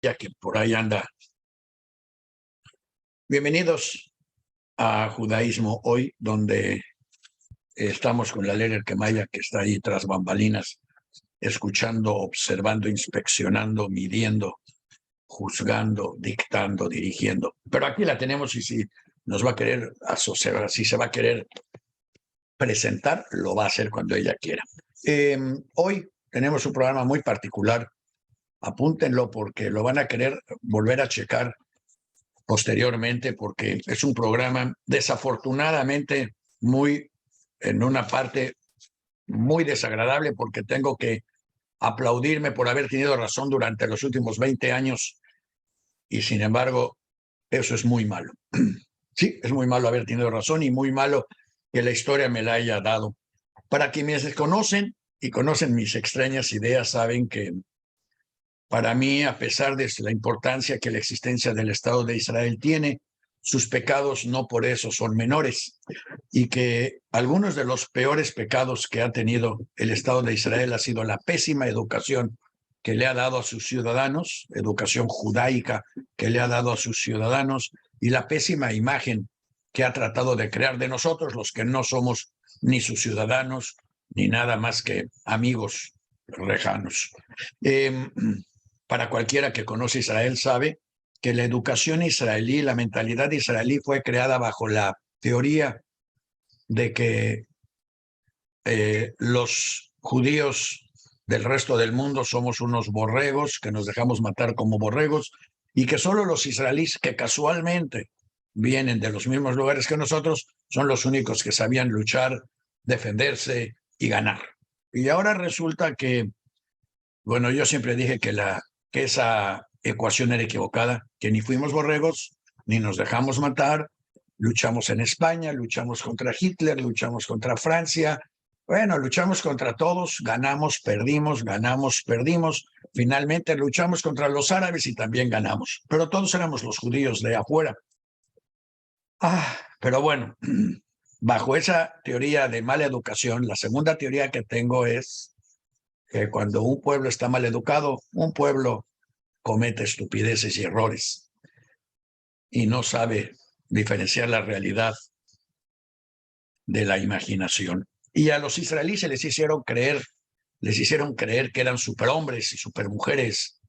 ya que por ahí anda. Bienvenidos a Judaísmo Hoy, donde estamos con la Lerer Kemaya, que está ahí tras bambalinas, escuchando, observando, inspeccionando, midiendo, juzgando, dictando, dirigiendo. Pero aquí la tenemos y si nos va a querer asociar, si se va a querer presentar, lo va a hacer cuando ella quiera. Hoy tenemos un programa muy particular. Apúntenlo porque lo van a querer volver a checar posteriormente, porque es un programa desafortunadamente muy, en una parte muy desagradable, porque tengo que aplaudirme por haber tenido razón durante los últimos 20 años y sin embargo eso es muy malo. Sí, es muy malo haber tenido razón y muy malo que la historia me la haya dado. Para quienes conocen y conocen mis extrañas ideas, saben que para mí, a pesar de la importancia que la existencia del Estado de Israel tiene, sus pecados no por eso son menores, y que algunos de los peores pecados que ha tenido el Estado de Israel ha sido la pésima educación que le ha dado a sus ciudadanos, educación judaica que le ha dado a sus ciudadanos, y la pésima imagen que ha tratado de crear de nosotros, los que no somos ni sus ciudadanos, ni nada más que amigos lejanos. Para cualquiera que conoce Israel sabe que la educación israelí, la mentalidad israelí fue creada bajo la teoría de que los judíos del resto del mundo somos unos borregos, que nos dejamos matar como borregos, y que solo los israelíes que casualmente vienen de los mismos lugares que nosotros son los únicos que sabían luchar, defenderse y ganar. Y ahora resulta que, bueno, yo siempre dije que esa ecuación era equivocada, que ni fuimos borregos, ni nos dejamos matar, luchamos en España, luchamos contra Hitler, luchamos contra Francia, bueno, luchamos contra todos, ganamos, perdimos, finalmente luchamos contra los árabes y también ganamos, pero todos éramos los judíos de afuera. Pero bueno, bajo esa teoría de mala educación, la segunda teoría que tengo es que cuando un pueblo está mal educado, un pueblo comete estupideces y errores y no sabe diferenciar la realidad de la imaginación. Y a los israelíes les hicieron creer que eran superhombres y supermujeres,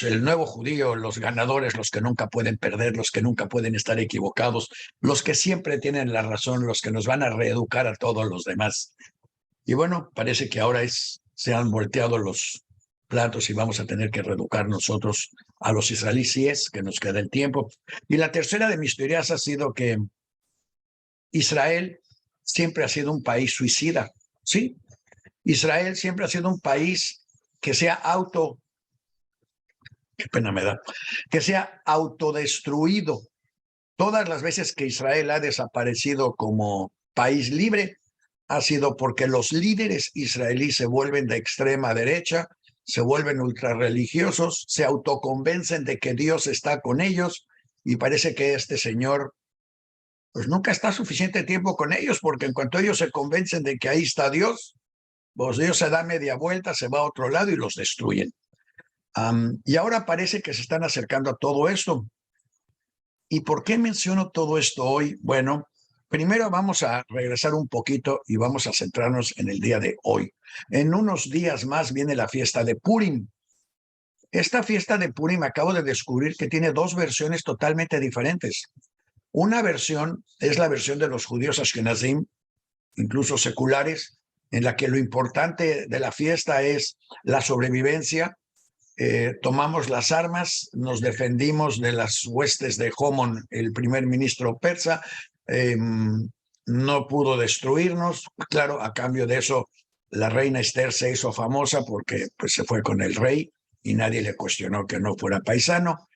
el nuevo judío, los ganadores, los que nunca pueden perder, los que nunca pueden estar equivocados, los que siempre tienen la razón, los que nos van a reeducar a todos los demás. Y bueno, parece que ahora se han volteado los platos y vamos a tener que reeducar nosotros a los israelíes, si es que nos queda el tiempo. Y la tercera de mis teorías ha sido que Israel siempre ha sido un país suicida, ¿sí? Israel siempre ha sido un país que qué pena me da, que se ha autodestruido. Todas las veces que Israel ha desaparecido como país libre, ha sido porque los líderes israelíes se vuelven de extrema derecha, se vuelven ultrarreligiosos, se autoconvencen de que Dios está con ellos y parece que este señor pues nunca está suficiente tiempo con ellos, porque en cuanto ellos se convencen de que ahí está Dios, pues Dios se da media vuelta, se va a otro lado y los destruyen. Y ahora parece que se están acercando a todo esto. ¿Y por qué menciono todo esto hoy? Bueno, primero vamos a regresar un poquito y vamos a centrarnos en el día de hoy. En unos días más viene la fiesta de Purim. Esta fiesta de Purim acabo de descubrir que tiene dos versiones totalmente diferentes. Una versión es la versión de los judíos ashkenazim, incluso seculares, en la que lo importante de la fiesta es la sobrevivencia. Tomamos las armas, nos defendimos de las huestes de Homon, el primer ministro persa, no pudo destruirnos. Claro, a cambio de eso, la reina Esther se hizo famosa porque pues, se fue con el rey y nadie le cuestionó que no fuera paisano.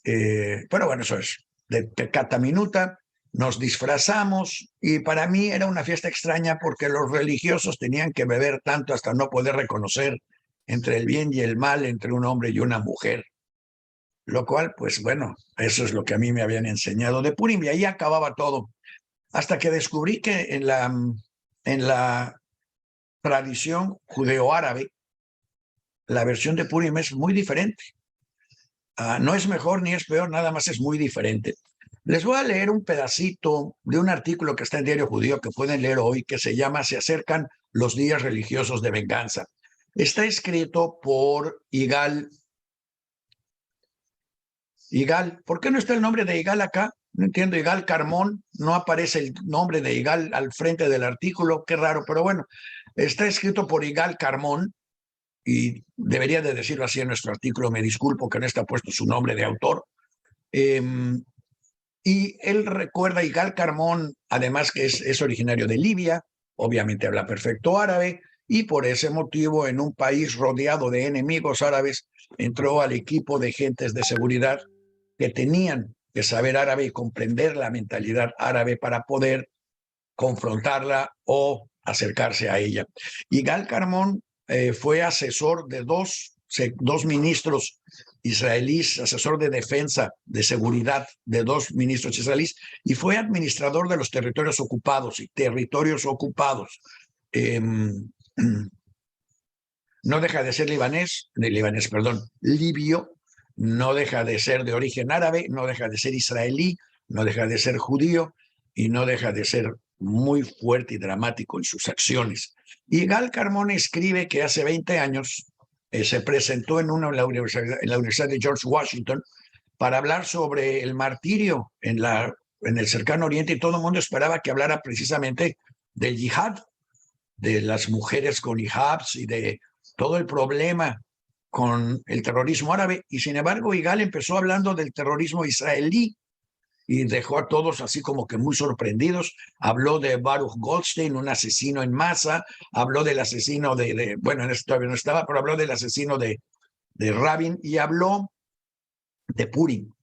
Pero bueno, eso es de peccata minuta. Nos disfrazamos y para mí era una fiesta extraña porque los religiosos tenían que beber tanto hasta no poder reconocer entre el bien y el mal, entre un hombre y una mujer. Lo cual, pues bueno, eso es lo que a mí me habían enseñado de Purim y ahí acababa todo. Hasta que descubrí que en la tradición judeo-árabe, la versión de Purim es muy diferente. No es mejor ni es peor, nada más es muy diferente. Les voy a leer un pedacito de un artículo que está en Diario Judío que pueden leer hoy, que se llama Se acercan los días religiosos de venganza. Está escrito por Igal. ¿Por qué no está el nombre de Igal acá? No entiendo, Igal Carmón, no aparece el nombre de Igal al frente del artículo, qué raro, pero bueno, está escrito por Igal Carmón, y debería de decirlo así en nuestro artículo, me disculpo que no está puesto su nombre de autor. Y él recuerda, Igal Carmón, además que es originario de Libia, obviamente habla perfecto árabe, y por ese motivo en un país rodeado de enemigos árabes entró al equipo de agentes de seguridad que tenían que saber árabe y comprender la mentalidad árabe para poder confrontarla o acercarse a ella. Y Gal Carmón fue asesor de dos ministros israelíes, asesor de defensa, de seguridad de dos ministros israelíes, y fue administrador de los territorios ocupados y territorios ocupados. No deja de ser libio, no deja de ser de origen árabe, no deja de ser israelí, no deja de ser judío y no deja de ser muy fuerte y dramático en sus acciones. Y Gal Carmón escribe que hace 20 años se presentó en la Universidad de George Washington para hablar sobre el martirio en el cercano oriente, y todo el mundo esperaba que hablara precisamente del yihad, de las mujeres con hijabs y de todo el problema con el terrorismo árabe. Y sin embargo, Igal empezó hablando del terrorismo israelí y dejó a todos así como que muy sorprendidos. Habló de Baruch Goldstein, un asesino en masa, habló del asesino bueno, en esto todavía no estaba, pero habló del asesino de Rabin, y habló de Purim,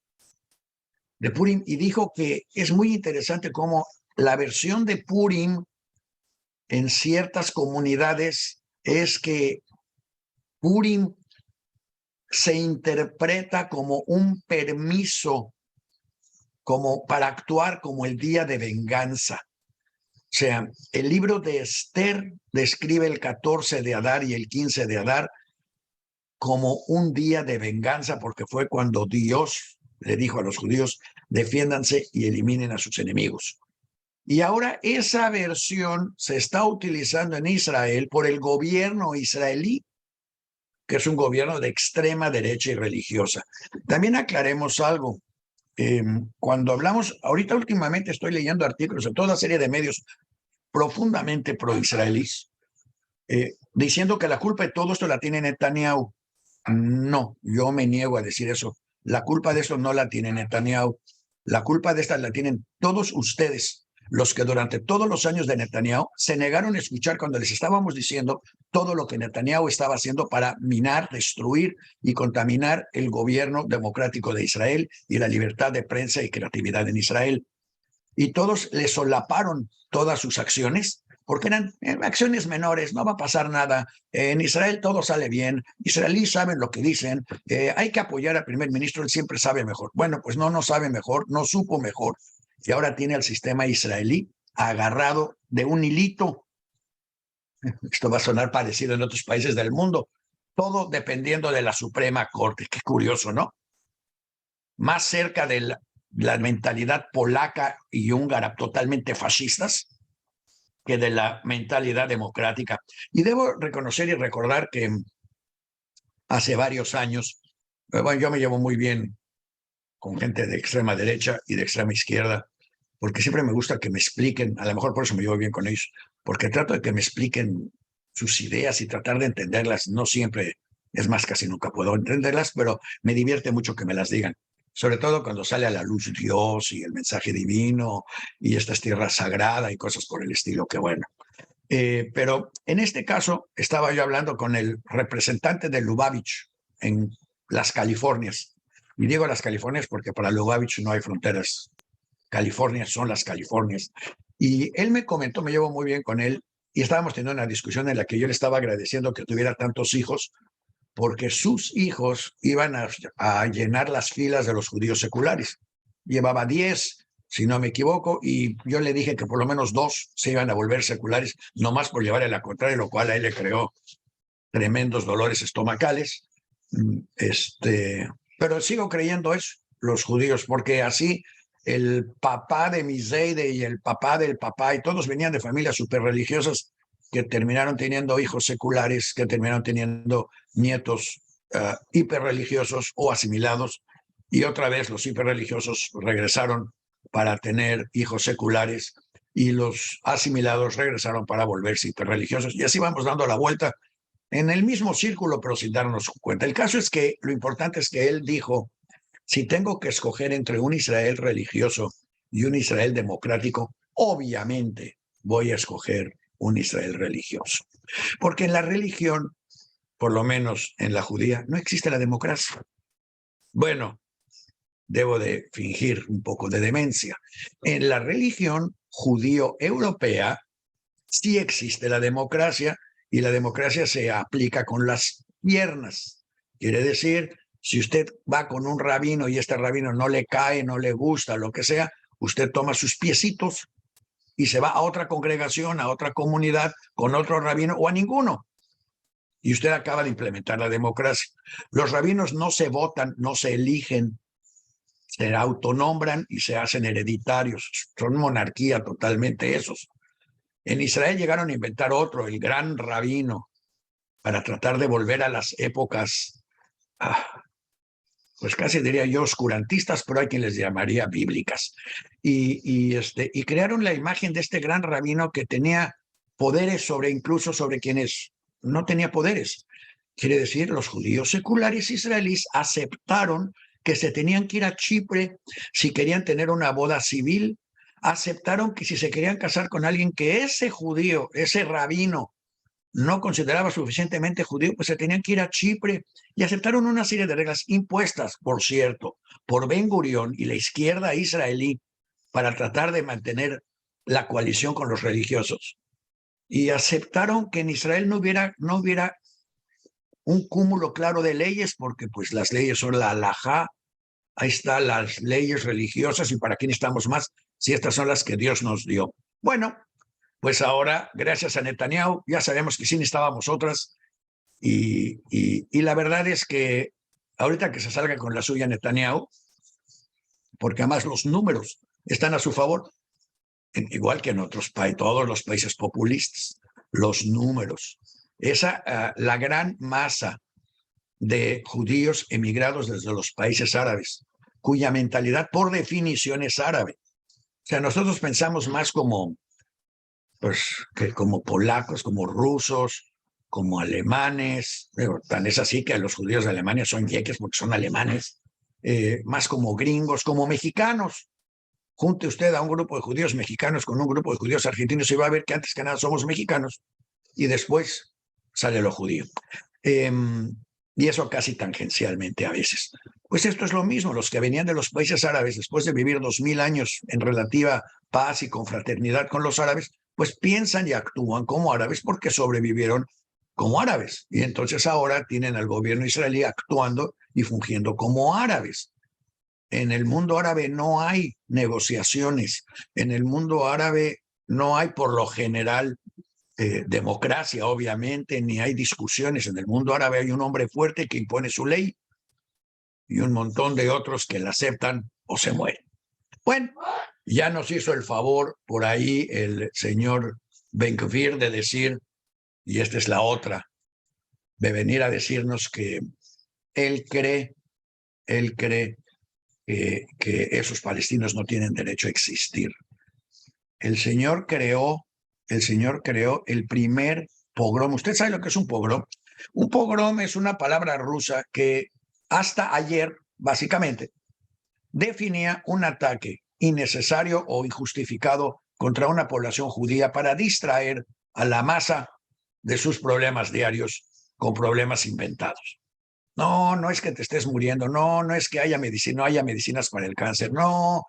y dijo que es muy interesante cómo la versión de Purim en ciertas comunidades es que Purim se interpreta como un permiso, como para actuar como el día de venganza. O sea, el libro de Esther describe el 14 de Adar y el 15 de Adar como un día de venganza, porque fue cuando Dios le dijo a los judíos, defiéndanse y eliminen a sus enemigos. Y ahora esa versión se está utilizando en Israel por el gobierno israelí, que es un gobierno de extrema derecha y religiosa. También aclaremos algo. Cuando hablamos, ahorita últimamente estoy leyendo artículos de toda serie de medios profundamente pro-israelíes, diciendo que la culpa de todo esto la tiene Netanyahu. No, yo me niego a decir eso. La culpa de esto no la tiene Netanyahu. La culpa de esta la tienen todos ustedes, los que durante todos los años de Netanyahu se negaron a escuchar cuando les estábamos diciendo todo lo que Netanyahu estaba haciendo para minar, destruir y contaminar el gobierno democrático de Israel y la libertad de prensa y creatividad en Israel. Y todos le solaparon todas sus acciones porque eran acciones menores, no va a pasar nada. En Israel todo sale bien, israelíes saben lo que dicen, hay que apoyar al primer ministro, él siempre sabe mejor. Bueno, pues no sabe mejor, no supo mejor, y ahora tiene al sistema israelí agarrado de un hilito. Esto va a sonar parecido en otros países del mundo, todo dependiendo de la Suprema Corte. Qué curioso, ¿no? Más cerca de la mentalidad polaca y húngara totalmente fascistas que de la mentalidad democrática. Y debo reconocer y recordar que hace varios años, bueno, yo me llevo muy bien con gente de extrema derecha y de extrema izquierda, porque siempre me gusta que me expliquen, a lo mejor por eso me llevo bien con ellos, porque trato de que me expliquen sus ideas y tratar de entenderlas. No siempre, es más, casi nunca puedo entenderlas, pero me divierte mucho que me las digan, sobre todo cuando sale a la luz Dios y el mensaje divino y esta es tierra sagrada y cosas por el estilo, que bueno. Pero en este caso estaba yo hablando con el representante de Lubavitch en las Californias. Y digo las Californias porque para Lubavitch no hay fronteras. California son las Californias. Y él me comentó, me llevo muy bien con él, y estábamos teniendo una discusión en la que yo le estaba agradeciendo que tuviera tantos hijos, porque sus hijos iban a llenar las filas de los judíos seculares. Llevaba 10, si no me equivoco, y yo le dije que por lo menos 2 se iban a volver seculares, nomás por llevarle la contraria, lo cual a él le creó tremendos dolores estomacales. Pero sigo creyendo eso, los judíos, porque así el papá de mi Zeide y el papá del papá, y todos venían de familias súper religiosas que terminaron teniendo hijos seculares, que terminaron teniendo nietos hiperreligiosos o asimilados, y otra vez los hiperreligiosos regresaron para tener hijos seculares y los asimilados regresaron para volverse hiperreligiosos. Y así vamos dando la vuelta en el mismo círculo, pero sin darnos cuenta. El caso es que lo importante es que él dijo, si tengo que escoger entre un Israel religioso y un Israel democrático, obviamente voy a escoger un Israel religioso. Porque en la religión, por lo menos en la judía, no existe la democracia. Bueno, debo de fingir un poco de demencia. En la religión judío-europea sí existe la democracia y la democracia se aplica con las piernas. Quiere decir, si usted va con un rabino y este rabino no le cae, no le gusta, lo que sea, usted toma sus piecitos y se va a otra congregación, a otra comunidad, con otro rabino o a ninguno. Y usted acaba de implementar la democracia. Los rabinos no se votan, no se eligen, se autonombran y se hacen hereditarios. Son monarquía totalmente esos. En Israel llegaron a inventar otro, el gran rabino, para tratar de volver a las épocas, pues casi diría yo oscurantistas, pero hay quien les llamaría bíblicas. Y crearon la imagen de este gran rabino que tenía poderes sobre incluso sobre quienes no tenía poderes. Quiere decir, los judíos seculares israelíes aceptaron que se tenían que ir a Chipre si querían tener una boda civil, aceptaron que si se querían casar con alguien que ese judío, ese rabino, no consideraba suficientemente judío, pues se tenían que ir a Chipre y aceptaron una serie de reglas impuestas, por cierto, por Ben Gurión y la izquierda israelí para tratar de mantener la coalición con los religiosos. Y aceptaron que en Israel no hubiera un cúmulo claro de leyes, porque pues las leyes son la halajá, ahí están las leyes religiosas y para quién estamos más si estas son las que Dios nos dio. Bueno, pues ahora, gracias a Netanyahu, ya sabemos que sí necesitábamos otras y la verdad es que ahorita que se salga con la suya Netanyahu, porque además los números están a su favor, igual que en otros países, todos los países populistas, los números. La gran masa de judíos emigrados desde los países árabes, cuya mentalidad por definición es árabe. O sea, nosotros pensamos más como, pues, que como polacos, como rusos, como alemanes. Tan es así que los judíos de Alemania son yeques porque son alemanes, más como gringos, como mexicanos. Junte usted a un grupo de judíos mexicanos con un grupo de judíos argentinos y va a ver que antes que nada somos mexicanos y después sale lo judío. Y eso casi tangencialmente a veces. Pues esto es lo mismo, los que venían de los países árabes después de vivir 2000 años en relativa paz y confraternidad con los árabes, pues piensan y actúan como árabes porque sobrevivieron como árabes. Y entonces ahora tienen al gobierno israelí actuando y fungiendo como árabes. En el mundo árabe no hay negociaciones. En el mundo árabe no hay por lo general democracia, obviamente, ni hay discusiones. En el mundo árabe hay un hombre fuerte que impone su ley y un montón de otros que la aceptan o se mueren. Bueno, ya nos hizo el favor por ahí el señor Ben-Gvir de decir, y esta es la otra, de venir a decirnos que él cree que esos palestinos no tienen derecho a existir. El Señor creó el primer pogrom. ¿Usted sabe lo que es un pogrom? Un pogrom es una palabra rusa que hasta ayer, básicamente, definía un ataque innecesario o injustificado contra una población judía para distraer a la masa de sus problemas diarios con problemas inventados. No, no es que te estés muriendo, no es que no haya medicinas para el cáncer, no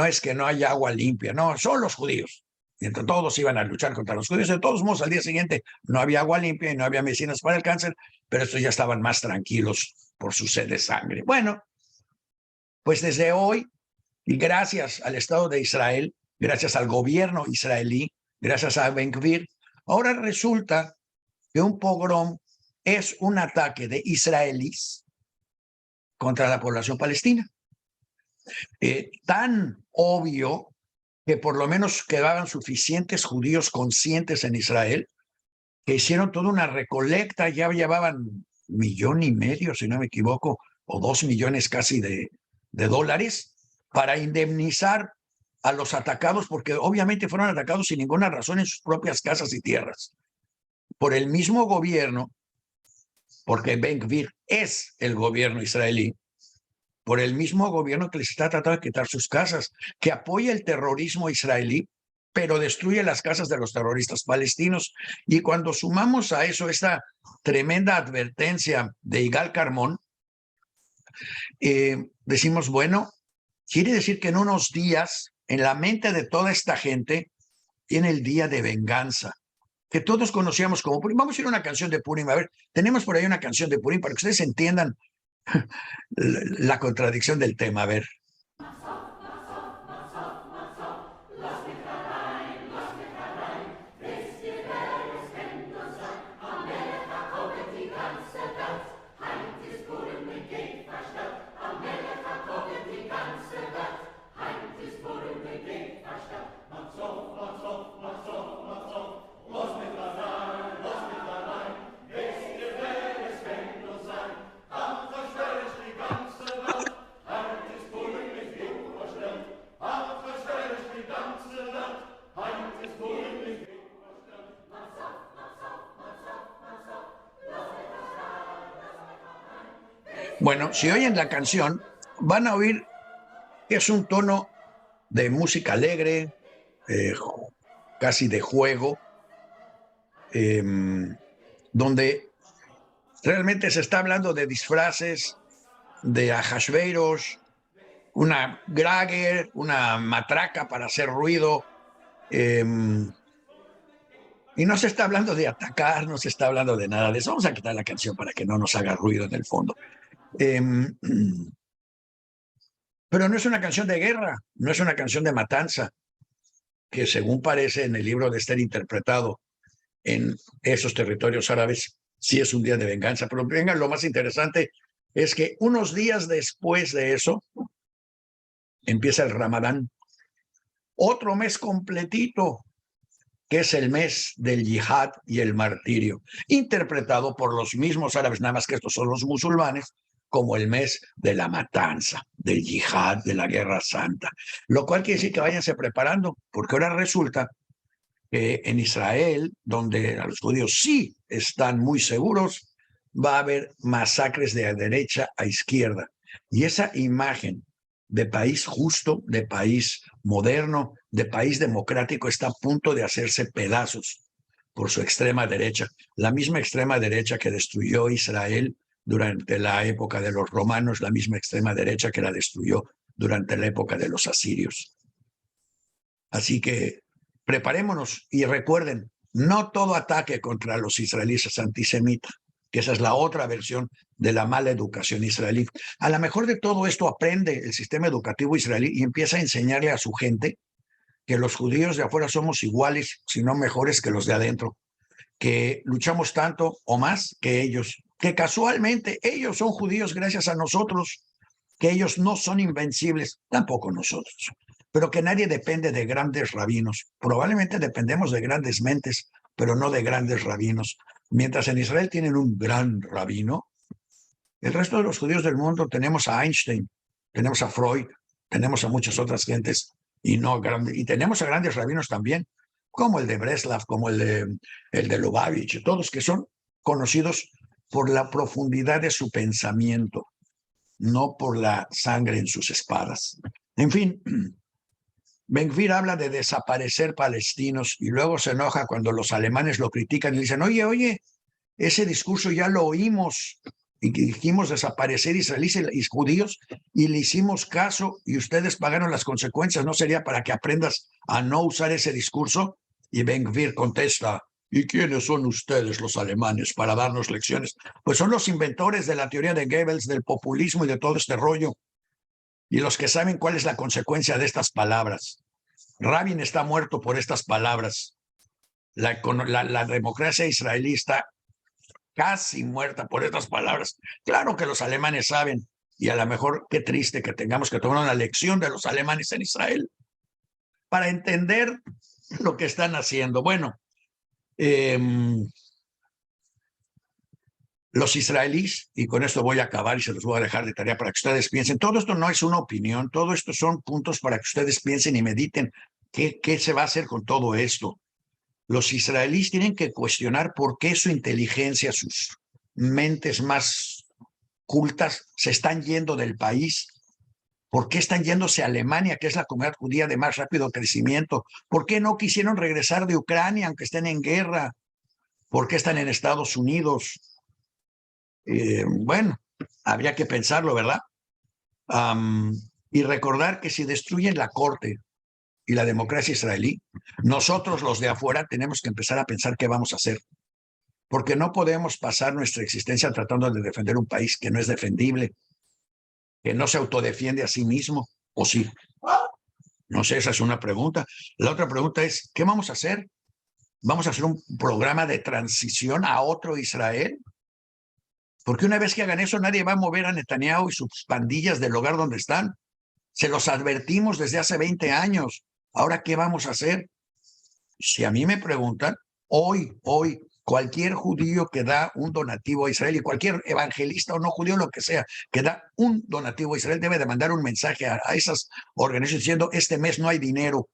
es que no haya agua limpia, no, son los judíos. Y entonces todos iban a luchar contra los judíos. De todos modos, al día siguiente no había agua limpia y no había medicinas para el cáncer, pero estos ya estaban más tranquilos por su sed de sangre. Bueno, pues desde hoy, y gracias al Estado de Israel, gracias al gobierno israelí, gracias a Ben-Gvir, ahora resulta que un pogrom es un ataque de israelíes contra la población palestina. Tan obvio que por lo menos quedaban suficientes judíos conscientes en Israel que hicieron toda una recolecta, ya llevaban 1,5 millones, si no me equivoco, o 2 millones casi de dólares para indemnizar a los atacados, porque obviamente fueron atacados sin ninguna razón en sus propias casas y tierras, por el mismo gobierno, porque Ben Gvir es el gobierno israelí, por el mismo gobierno que les está tratando de quitar sus casas, que apoya el terrorismo israelí, pero destruye las casas de los terroristas palestinos. Y cuando sumamos a eso esta tremenda advertencia de Igal Carmón, decimos, bueno, quiere decir que en unos días, en la mente de toda esta gente, tiene el día de venganza, que todos conocíamos como Purim. Vamos a ir a una canción de Purim. A ver, tenemos por ahí una canción de Purim para que ustedes entiendan la contradicción del tema. A ver. Bueno, si oyen la canción, van a oír que es un tono de música alegre, casi de juego, donde realmente se está hablando de disfraces, de Ahasveros, una Grager, una matraca para hacer ruido, y no se está hablando de atacar, no se está hablando de nada de eso. Vamos a quitar la canción para que no nos haga ruido en el fondo. Pero no es una canción de guerra, no es una canción de matanza, que según parece en el libro de Esther interpretado en esos territorios árabes, sí es un día de venganza. Pero venga, lo más interesante es que unos días después de eso empieza el Ramadán, otro mes completito, que es el mes del yihad y el martirio, interpretado por los mismos árabes, nada más que estos son los musulmanes, como el mes de la matanza, del yihad, de la guerra santa. Lo cual quiere decir que váyanse preparando, porque ahora resulta que en Israel, donde a los judíos sí están muy seguros, va a haber masacres de derecha a izquierda. Y esa imagen de país justo, de país moderno, de país democrático está a punto de hacerse pedazos por su extrema derecha, la misma extrema derecha que destruyó Israel durante la época de los romanos, la misma extrema derecha que la destruyó durante la época de los asirios. Así que preparémonos y recuerden, no todo ataque contra los israelíes es antisemita, que esa es la otra versión de la mala educación israelí. A lo mejor de todo esto aprende el sistema educativo israelí y empieza a enseñarle a su gente que los judíos de afuera somos iguales, si no mejores que los de adentro, que luchamos tanto o más que ellos, que casualmente ellos son judíos gracias a nosotros, que ellos no son invencibles, tampoco nosotros, pero que nadie depende de grandes rabinos. Probablemente dependemos de grandes mentes, pero no de grandes rabinos. Mientras en Israel tienen un gran rabino, el resto de los judíos del mundo tenemos a Einstein, tenemos a Freud, tenemos a muchas otras gentes y tenemos a grandes rabinos también, como el de Breslav, como el de Lubavitch, todos que son conocidos por la profundidad de su pensamiento, no por la sangre en sus espadas. En fin, Ben Gvir habla de desaparecer palestinos y luego se enoja cuando los alemanes lo critican y dicen, oye, ese discurso ya lo oímos y que dijimos desaparecer israelíes y judíos y le hicimos caso y ustedes pagaron las consecuencias. ¿No sería para que aprendas a no usar ese discurso? Y Ben Gvir contesta, ¿y quiénes son ustedes los alemanes para darnos lecciones? Pues son los inventores de la teoría de Goebbels, del populismo y de todo este rollo. Y los que saben cuál es la consecuencia de estas palabras. Rabin está muerto por estas palabras. La democracia israelí está casi muerta por estas palabras. Claro que los alemanes saben Y a lo mejor qué triste que tengamos que tomar una lección de los alemanes en Israel para entender lo que están haciendo. Bueno, los israelíes, y con esto voy a acabar y se los voy a dejar de tarea para que ustedes piensen, todo esto no es una opinión, todo esto son puntos para que ustedes piensen y mediten qué se va a hacer con todo esto. Los israelíes tienen que cuestionar por qué su inteligencia, sus mentes más cultas se están yendo del país. ¿Por qué están yéndose a Alemania, que es la comunidad judía de más rápido crecimiento? ¿Por qué no quisieron regresar de Ucrania, aunque estén en guerra? ¿Por qué están en Estados Unidos? Bueno, habría que pensarlo, ¿verdad? Y recordar que si destruyen la corte y la democracia israelí, nosotros los de afuera tenemos que empezar a pensar qué vamos a hacer, porque no podemos pasar nuestra existencia tratando de defender un país que no es defendible, que no se autodefiende a sí mismo, ¿o sí? No sé, esa es una pregunta. La otra pregunta es, ¿qué vamos a hacer? ¿Vamos a hacer un programa de transición a otro Israel? Porque una vez que hagan eso, nadie va a mover a Netanyahu y sus pandillas del lugar donde están. Se los advertimos desde hace 20 años. Ahora, ¿qué vamos a hacer? Si a mí me preguntan, hoy, cualquier judío que da un donativo a Israel y cualquier evangelista o no judío, lo que sea, que da un donativo a Israel, debe de mandar un mensaje a esas organizaciones diciendo, este mes no hay dinero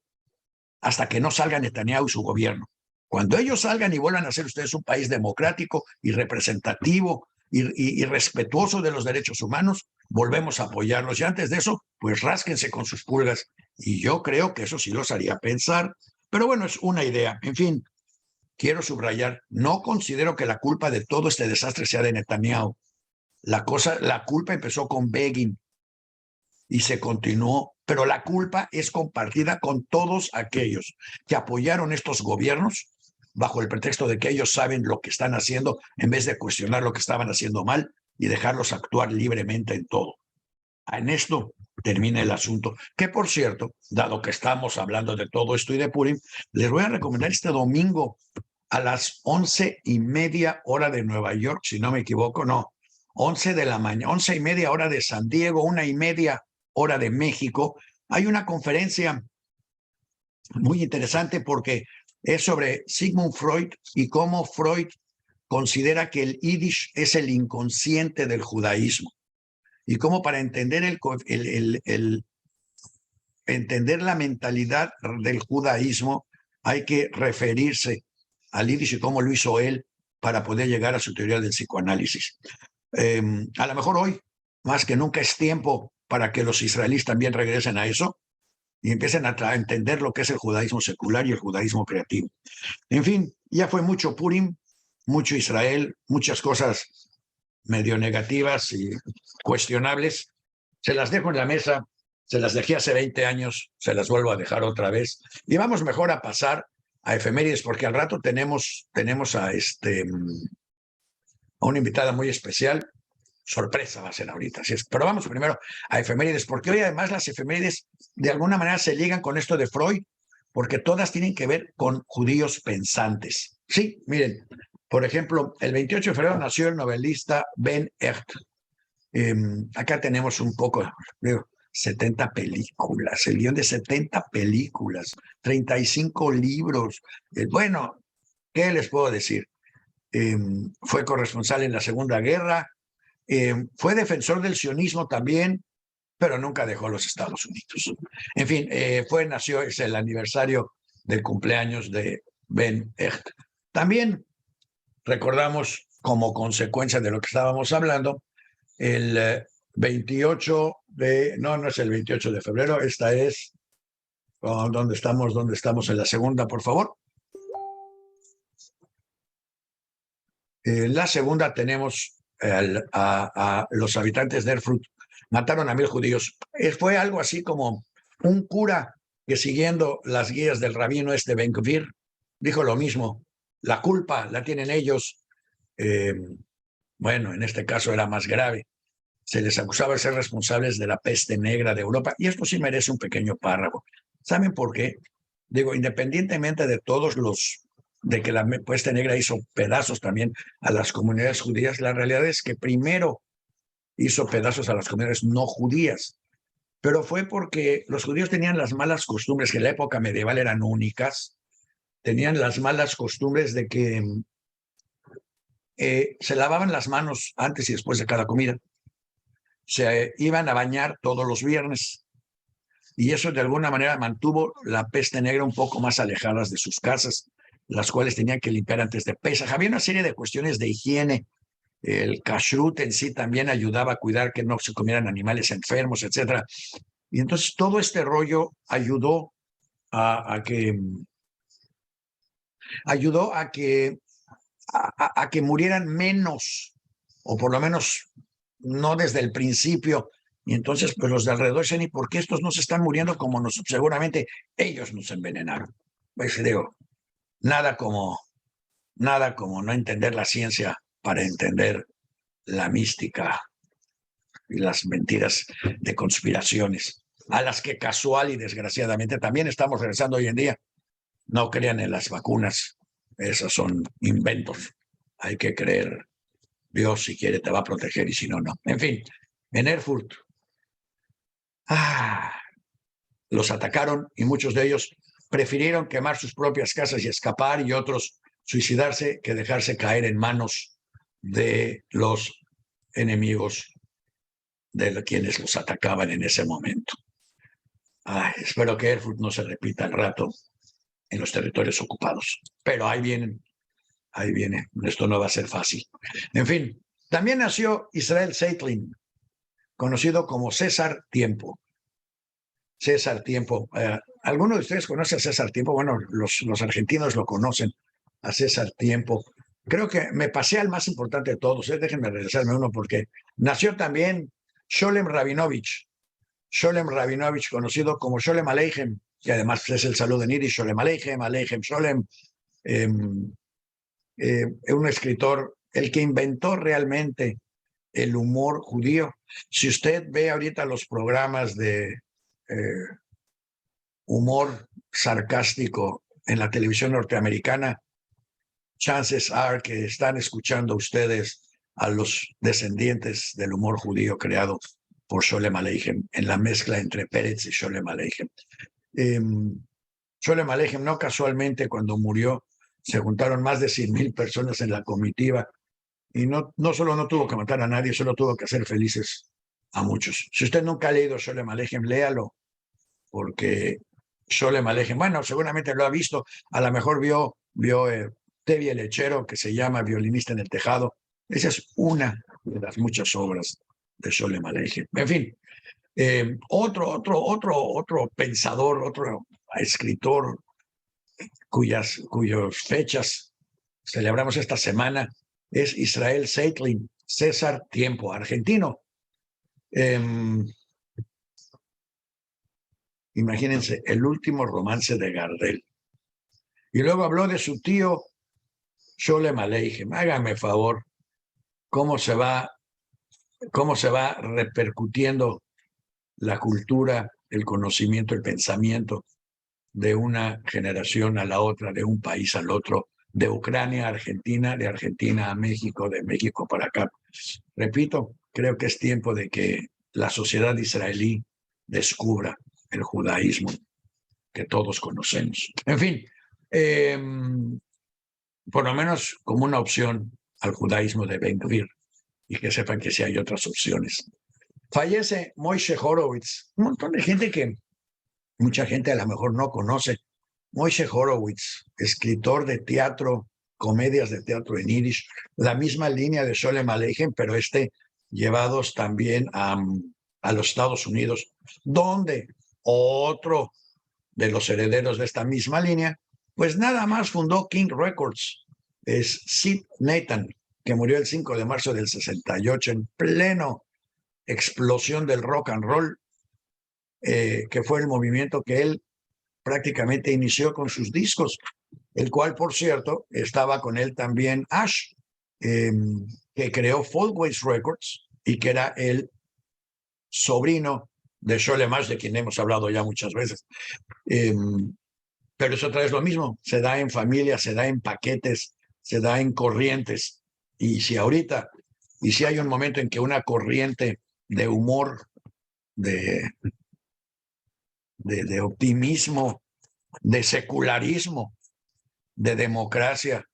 hasta que no salga Netanyahu y su gobierno. Cuando ellos salgan y vuelvan a ser ustedes un país democrático y representativo y respetuoso de los derechos humanos, volvemos a apoyarlos. Y antes de eso, pues rásquense con sus pulgas. Y yo creo que eso sí los haría pensar. Pero bueno, es una idea. En fin, quiero subrayar, no considero que la culpa de todo este desastre sea de Netanyahu. La culpa empezó con Begin y se continuó, pero la culpa es compartida con todos aquellos que apoyaron estos gobiernos bajo el pretexto de que ellos saben lo que están haciendo en vez de cuestionar lo que estaban haciendo mal y dejarlos actuar libremente en todo. En esto termina el asunto, que por cierto, dado que estamos hablando de todo esto y de Purim, les voy a recomendar este domingo a las 11:30 hora de Nueva York, si no me equivoco, no, 11 de la mañana, 11:30 hora de San Diego, 1:30 hora de México. Hay una conferencia muy interesante porque es sobre Sigmund Freud y cómo Freud considera que el Yiddish es el inconsciente del judaísmo y cómo para entender entender la mentalidad del judaísmo hay que referirse al Yiddish y cómo lo hizo él para poder llegar a su teoría del psicoanálisis. A lo mejor hoy, más que nunca, es tiempo para que los israelíes también regresen a eso y empiecen a entender lo que es el judaísmo secular y el judaísmo creativo. En fin, ya fue mucho Purim, mucho Israel, muchas cosas medio negativas y cuestionables. Se las dejo en la mesa, se las dejé hace 20 años, se las vuelvo a dejar otra vez. Y vamos mejor a pasar a efemérides, porque al rato tenemos a una invitada muy especial. Sorpresa va a ser ahorita. Pero vamos primero a efemérides, porque hoy además las efemérides de alguna manera se ligan con esto de Freud, porque todas tienen que ver con judíos pensantes. Sí, miren, por ejemplo, el 28 de febrero nació el novelista Ben Echt. Acá tenemos un poco, 70 películas, el guión de 70 películas, 35 libros. Bueno, ¿qué les puedo decir? Fue corresponsal en la Segunda Guerra, fue defensor del sionismo también, pero nunca dejó los Estados Unidos. En fin, nació, es el aniversario del cumpleaños de Ben Echt. También recordamos, como consecuencia de lo que estábamos hablando, el 28 de, no es el 28 de febrero, esta es, ¿dónde estamos en la segunda, por favor? En la segunda tenemos a los habitantes de Erfurt, mataron a 1,000 judíos. Fue algo así como un cura que, siguiendo las guías del rabino Ben Gvir, dijo lo mismo, la culpa la tienen ellos. Bueno, en este caso era más grave. Se les acusaba de ser responsables de la peste negra de Europa, y esto sí merece un pequeño párrafo. ¿Saben por qué? Digo, independientemente de de que la peste negra hizo pedazos también a las comunidades judías, la realidad es que primero hizo pedazos a las comunidades no judías, pero fue porque los judíos tenían las malas costumbres, que en la época medieval eran únicas, tenían las malas costumbres de que se lavaban las manos antes y después de cada comida, se iban a bañar todos los viernes, y eso de alguna manera mantuvo la peste negra un poco más alejadas de sus casas, las cuales tenían que limpiar antes de Pesaj. Había una serie de cuestiones de higiene. El kashrut en sí también ayudaba a cuidar que no se comieran animales enfermos, etcétera. Y entonces todo este rollo a que ayudó a que murieran menos, o por lo menos no desde el principio. Y entonces, pues los de alrededor dicen, ¿y por qué estos no se están muriendo como nosotros? Seguramente ellos nos envenenaron. Pues digo, nada como no entender la ciencia para entender la mística y las mentiras de conspiraciones, a las que casual y desgraciadamente también estamos regresando hoy en día. No crean en las vacunas, esos son inventos. Hay que creer, Dios si quiere te va a proteger y si no, no. En fin, en Erfurt los atacaron y muchos de ellos prefirieron quemar sus propias casas y escapar, y otros suicidarse que dejarse caer en manos de los enemigos de quienes los atacaban en ese momento. Espero que Erfurt no se repita al rato en los territorios ocupados. Pero ahí viene. Esto no va a ser fácil. En fin, también nació Israel Zeitlin, conocido como César Tiempo. César Tiempo. ¿Alguno de ustedes conoce a César Tiempo? Bueno, los argentinos lo conocen, a César Tiempo. Creo que me pasé al más importante de todos. Déjenme regresarme uno porque nació también Sholem Rabinovich. Sholem Rabinovich, conocido como Sholem Aleichem, que además es el saludo en Yiddish, Sholem Aleichem, Aleichem Sholem, un escritor, el que inventó realmente el humor judío. Si usted ve ahorita los programas de humor sarcástico en la televisión norteamericana, chances are que están escuchando ustedes a los descendientes del humor judío creado por Sholem Aleichem, en la mezcla entre Pérez y Sholem Aleichem. Sholem Aleichem, no casualmente, cuando murió, se juntaron más de 100,000 personas en la comitiva, y no solo no tuvo que matar a nadie, solo tuvo que hacer felices a muchos. Si usted nunca ha leído Sholem Aleichem, léalo, porque Sholem Aleichem, bueno, seguramente lo ha visto, a lo mejor vio Tevi el Lechero, que se llama Violinista en el Tejado. Esa es una de las muchas obras de Sholem Aleichem. En fin, otro pensador, otro escritor cuyas fechas celebramos esta semana es Israel Zeitlin, César Tiempo, argentino. Imagínense, el último romance de Gardel. Y luego habló de su tío Sholem Aleichem. Hágame favor, cómo se va repercutiendo la cultura, el conocimiento, el pensamiento de una generación a la otra, de un país al otro, de Ucrania a Argentina, de Argentina a México, de México para acá. Repito, creo que es tiempo de que la sociedad israelí descubra el judaísmo que todos conocemos. En fin, por lo menos como una opción al judaísmo de Ben-Gvir, y que sepan que sí hay otras opciones. Fallece Moshe Horowitz, un montón de gente que mucha gente a lo mejor no conoce. Moshe Horowitz, escritor de teatro, comedias de teatro en Yiddish, la misma línea de Sholem Aleichem, pero llevados también a los Estados Unidos, donde otro de los herederos de esta misma línea, pues nada más fundó King Records, es Sid Nathan, que murió el 5 de marzo del 68 en pleno explosión del rock and roll, que fue el movimiento que él prácticamente inició con sus discos, el cual, por cierto, estaba con él también Ash, que creó Folkways Records y que era el sobrino de Sholem Ash, de quien hemos hablado ya muchas veces. Pero eso otra vez lo mismo, se da en familia, se da en paquetes, se da en corrientes. Y si ahorita y si hay un momento en que una corriente de humor, de optimismo, de secularismo, de democracia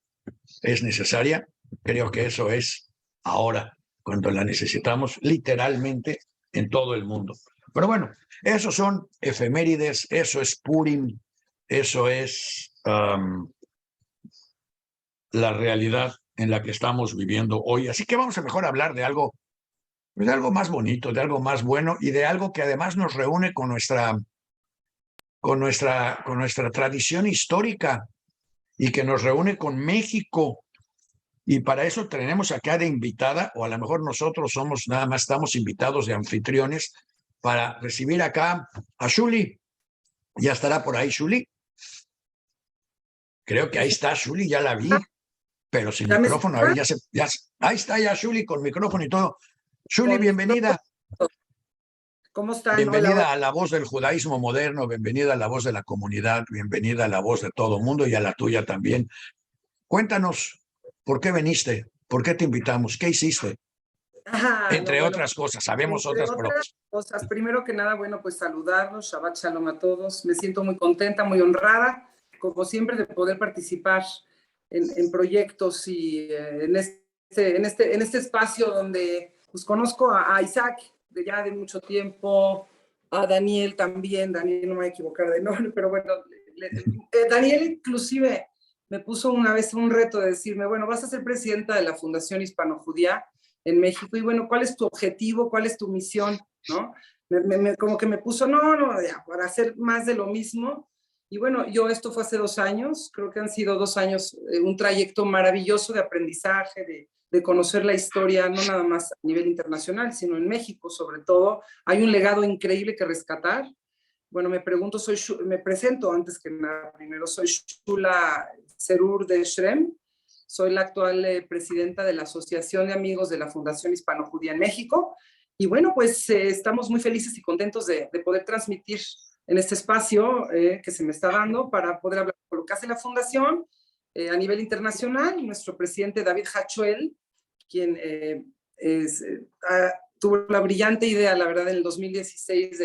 es necesaria, creo que eso es ahora, cuando la necesitamos literalmente en todo el mundo. Pero bueno, esos son efemérides, eso es Purim, eso es la realidad en la que estamos viviendo hoy. Así que vamos a mejor hablar de algo más bonito, de algo más bueno y de algo que además nos reúne con nuestra tradición histórica y que nos reúne con México. Y para eso tenemos acá de invitada, o a lo mejor nosotros somos nada más, estamos invitados de anfitriones para recibir acá a Shuli. Ya estará por ahí Shuli. Creo que ahí está Shuli, ya la vi, pero sin ¿Ya me micrófono. A ver, escuchas? ahí está ya Shuli con micrófono y todo. Shuli, Con bienvenida. micrófono. ¿Cómo están? Hola, hola. Bienvenida a la voz del judaísmo moderno, bienvenida a la voz de la comunidad, bienvenida a la voz de todo el mundo y a la tuya también. Cuéntanos, ¿por qué viniste? ¿Por qué te invitamos? ¿Qué hiciste? No, Entre bueno, otras cosas, sabemos entre otras, pero otras cosas, primero que nada, bueno, pues saludarlos, Shabbat Shalom a todos. Me siento muy contenta, muy honrada, como siempre, de poder participar en proyectos y en este espacio donde pues conozco a Isaac de ya de mucho tiempo, a Daniel también. Daniel, no me voy a equivocar de nombre, pero bueno, Daniel inclusive me puso una vez un reto de decirme, bueno, vas a ser presidenta de la Fundación Hispano-Judía en México, y bueno, ¿cuál es tu objetivo? ¿Cuál es tu misión? ¿No? Como que me puso, no, ya, para hacer más de lo mismo. Y bueno, esto fue hace 2 años, creo que han sido 2 años, un trayecto maravilloso de aprendizaje, de conocer la historia, no nada más a nivel internacional, sino en México sobre todo. Hay un legado increíble que rescatar. Bueno, me presento antes que nada. Primero, soy Shula Serur de Shrem. Soy la actual presidenta de la Asociación de Amigos de la Fundación Hispano-Judía en México. Y bueno, pues estamos muy felices y contentos de poder transmitir en este espacio que se me está dando para poder hablar de lo que hace la Fundación a nivel internacional. Nuestro presidente David Hachuel, quien tuvo la brillante idea, la verdad, en el 2016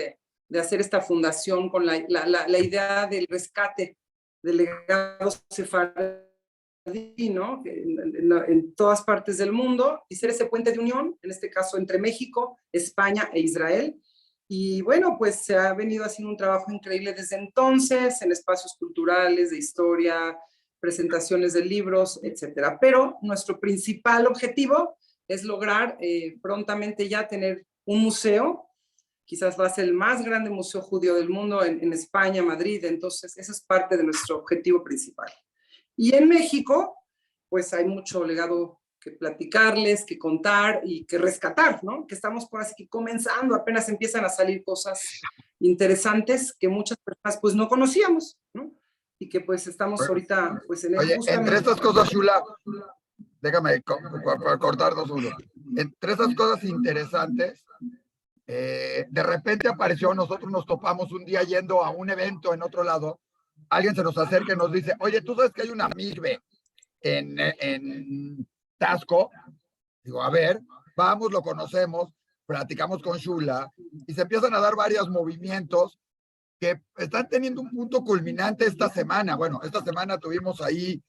de hacer esta fundación con la idea del rescate del legado sefardí, ¿no? En todas partes del mundo, y ser ese puente de unión, en este caso entre México, España e Israel. Y bueno, pues se ha venido haciendo un trabajo increíble desde entonces, en espacios culturales, de historia, presentaciones de libros, etcétera. Pero nuestro principal objetivo es lograr prontamente ya tener un museo. Quizás va a ser el más grande museo judío del mundo en España, Madrid. Entonces, ese es parte de nuestro objetivo principal. Y en México, pues hay mucho legado que platicarles, que contar y que rescatar, ¿no? Que estamos por así que comenzando, apenas empiezan a salir cosas interesantes que muchas personas pues no conocíamos, ¿no? Y que pues estamos ahorita pues en Oye, justamente. entre estas cosas, Shula, déjame cortar 2 segundos. Entre esas cosas interesantes, de repente apareció, nosotros nos topamos un día yendo a un evento en otro lado, alguien se nos acerca y nos dice, oye, ¿tú sabes que hay una migbe en Tasco? Digo, a ver, vamos, lo conocemos, platicamos con Shula y se empiezan a dar varios movimientos que están teniendo un punto culminante esta semana. Bueno, esta semana tuvimos ahí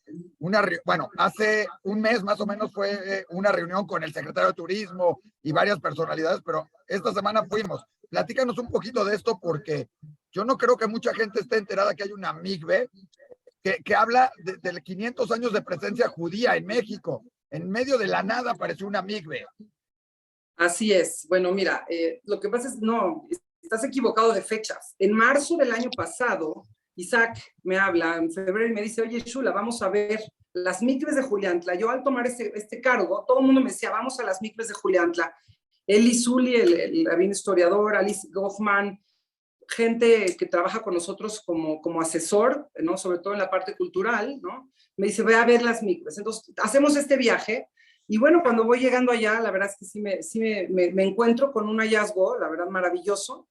hace un mes más o menos fue una reunión con el secretario de Turismo y varias personalidades, pero esta semana fuimos. Platícanos un poquito de esto porque yo no creo que mucha gente esté enterada que hay una migbe que habla de 500 años de presencia judía en México. En medio de la nada apareció una migbe. Así es. Bueno, mira, lo que pasa es, no, estás equivocado de fechas. En marzo del año pasado, Isaac me habla en febrero y me dice, oye, Shula, vamos a ver las micves de Juliantla. Yo al tomar este cargo, todo el mundo me decía, vamos a las micves de Juliantla. Eli Zuli, el rabino historiador, Alice Goffman, gente que trabaja con nosotros como asesor, ¿no? Sobre todo en la parte cultural, ¿no? Me dice, voy a ver las micves. Entonces, hacemos este viaje. Y bueno, cuando voy llegando allá, la verdad es que sí me encuentro con un hallazgo, la verdad, maravilloso,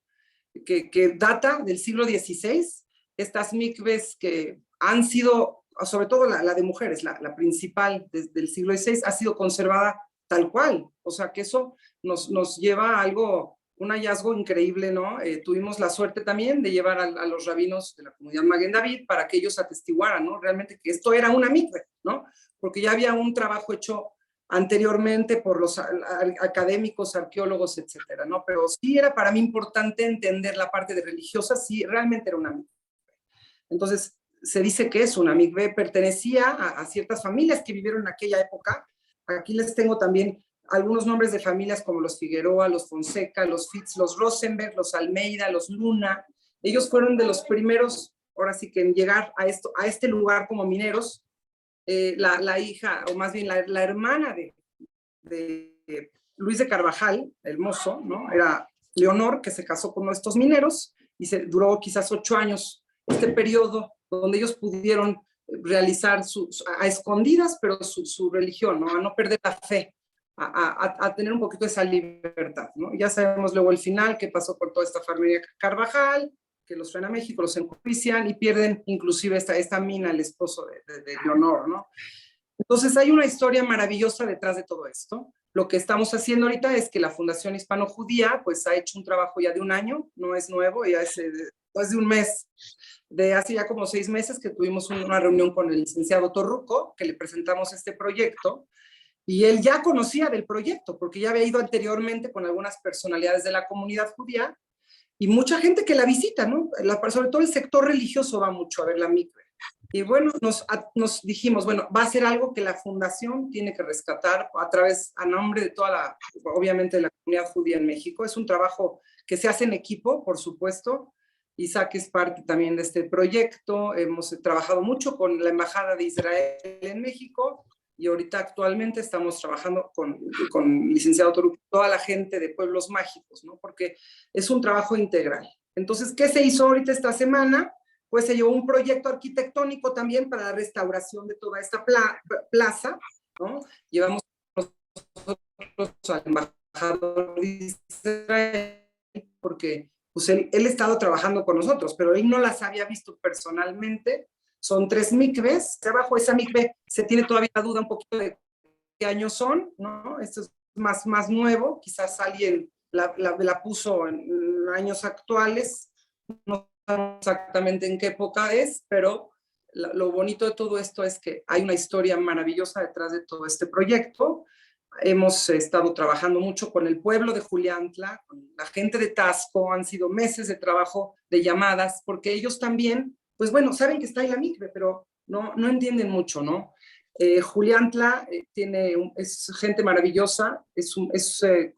que data del siglo XVI. Estas mikves que han sido, sobre todo la de mujeres, la principal del siglo XVI, ha sido conservada tal cual. O sea, que eso nos lleva a algo, un hallazgo increíble, ¿no? Tuvimos la suerte también de llevar a los rabinos de la comunidad Maguen David para que ellos atestiguaran, ¿no? Realmente que esto era una mikve, ¿no? Porque ya había un trabajo hecho anteriormente por los académicos, arqueólogos, etcétera, ¿no? Pero sí era para mí importante entender la parte de religiosa, sí, realmente era una mikve. Entonces, se dice que es una mikve, pertenecía a ciertas familias que vivieron en aquella época. Aquí les tengo también algunos nombres de familias como los Figueroa, los Fonseca, los Fitz, los Rosenberg, los Almeida, los Luna. Ellos fueron de los primeros, ahora sí que en llegar a este lugar como mineros. La hija, o más bien la hermana de Luis de Carvajal, el mozo, ¿no? Era Leonor, que se casó con uno de estos mineros y duró quizás 8 años este periodo donde ellos pudieron realizar a escondidas, pero su religión, ¿no? A no perder la fe, a tener un poquito esa libertad, ¿no? Ya sabemos luego el final, qué pasó con toda esta familia Carvajal, que los traen a México, los enjuician y pierden inclusive esta mina, el esposo de Leonor, ¿no? Entonces hay una historia maravillosa detrás de todo esto. Lo que estamos haciendo ahorita es que la Fundación Hispano-Judía pues ha hecho un trabajo ya de 1 año, no es nuevo, ya es de un mes, de hace ya como 6 meses que tuvimos una reunión con el licenciado Torruco, que le presentamos este proyecto, y él ya conocía del proyecto, porque ya había ido anteriormente con algunas personalidades de la comunidad judía, y mucha gente que la visita, ¿no? Sobre todo el sector religioso va mucho a ver la mikve. Y bueno, nos dijimos, bueno, va a ser algo que la fundación tiene que rescatar a nombre de toda obviamente de la comunidad judía en México. Es un trabajo que se hace en equipo, por supuesto. Isaac es parte también de este proyecto. Hemos trabajado mucho con la Embajada de Israel en México y ahorita actualmente estamos trabajando con licenciado Torup, toda la gente de Pueblos Mágicos, ¿no? Porque es un trabajo integral. Entonces, ¿qué se hizo ahorita esta semana? Pues se llevó un proyecto arquitectónico también para la restauración de toda esta plaza, ¿no? Llevamos nosotros al embajador de Israel porque pues él ha estado trabajando con nosotros, pero él no las había visto personalmente. Son 3 mikves. Abajo esa mikve se tiene todavía la duda un poquito de qué años son, ¿no? Esto es más nuevo, quizás alguien la puso en años actuales, no sabemos exactamente en qué época es, pero lo bonito de todo esto es que hay una historia maravillosa detrás de todo este proyecto. Hemos estado trabajando mucho con el pueblo de Juliantla, con la gente de Taxco, han sido meses de trabajo, de llamadas, porque ellos también, pues bueno, saben que está ahí la mikve, pero no entienden mucho, ¿no? Juliantla es gente maravillosa,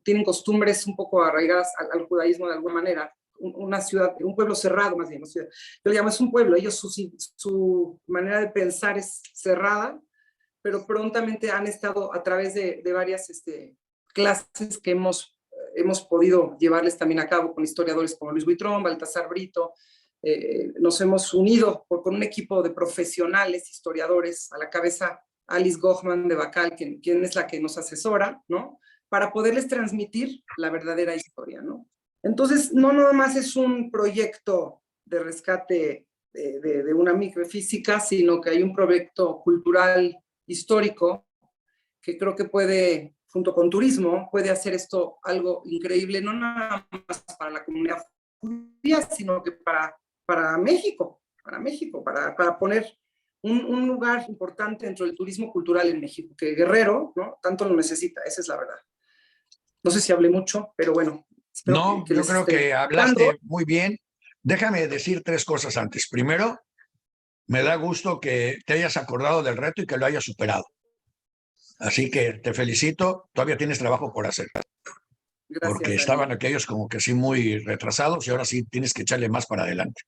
tienen costumbres un poco arraigadas al judaísmo de alguna manera, una ciudad, un pueblo cerrado más bien, una ciudad. Yo le llamo, es un pueblo, ellos su manera de pensar es cerrada, pero prontamente han estado a través de varias clases que hemos podido llevarles también a cabo con historiadores como Luis Buitrón, Baltasar Brito. Nos hemos unido con un equipo de profesionales, historiadores, a la cabeza Alice Gochman de Bacal, quien es la que nos asesora, ¿no? Para poderles transmitir la verdadera historia, ¿no? Entonces, no nada más es un proyecto de rescate de una microfísica, sino que hay un proyecto cultural histórico que creo que puede, junto con turismo, puede hacer esto algo increíble, no nada más para la comunidad judía, sino que para México, para poner un lugar importante dentro del turismo cultural en México, que Guerrero, ¿no? Tanto lo necesita, esa es la verdad. No sé si hablé mucho, pero bueno. No, yo creo que hablaste muy bien. Déjame decir 3 cosas antes. Primero, me da gusto que te hayas acordado del reto y que lo hayas superado. Así que te felicito, todavía tienes trabajo por hacer. Gracias, porque estaban aquellos como que sí muy retrasados y ahora sí tienes que echarle más para adelante.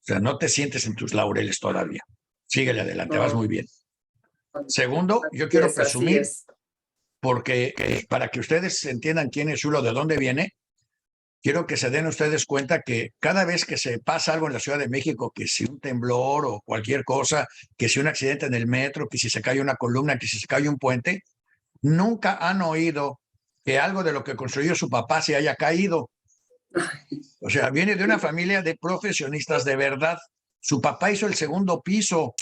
O sea, no te sientes en tus laureles todavía. Síguele adelante, vas muy bien. Segundo, yo quiero presumir, porque para que ustedes entiendan quién es Xulo, de dónde viene, quiero que se den ustedes cuenta que cada vez que se pasa algo en la Ciudad de México, que si un temblor o cualquier cosa, que si un accidente en el metro, que si se cae una columna, que si se cae un puente, nunca han oído que algo de lo que construyó su papá se haya caído. O sea, viene de una familia de profesionistas de verdad. Su papá hizo el 2.º piso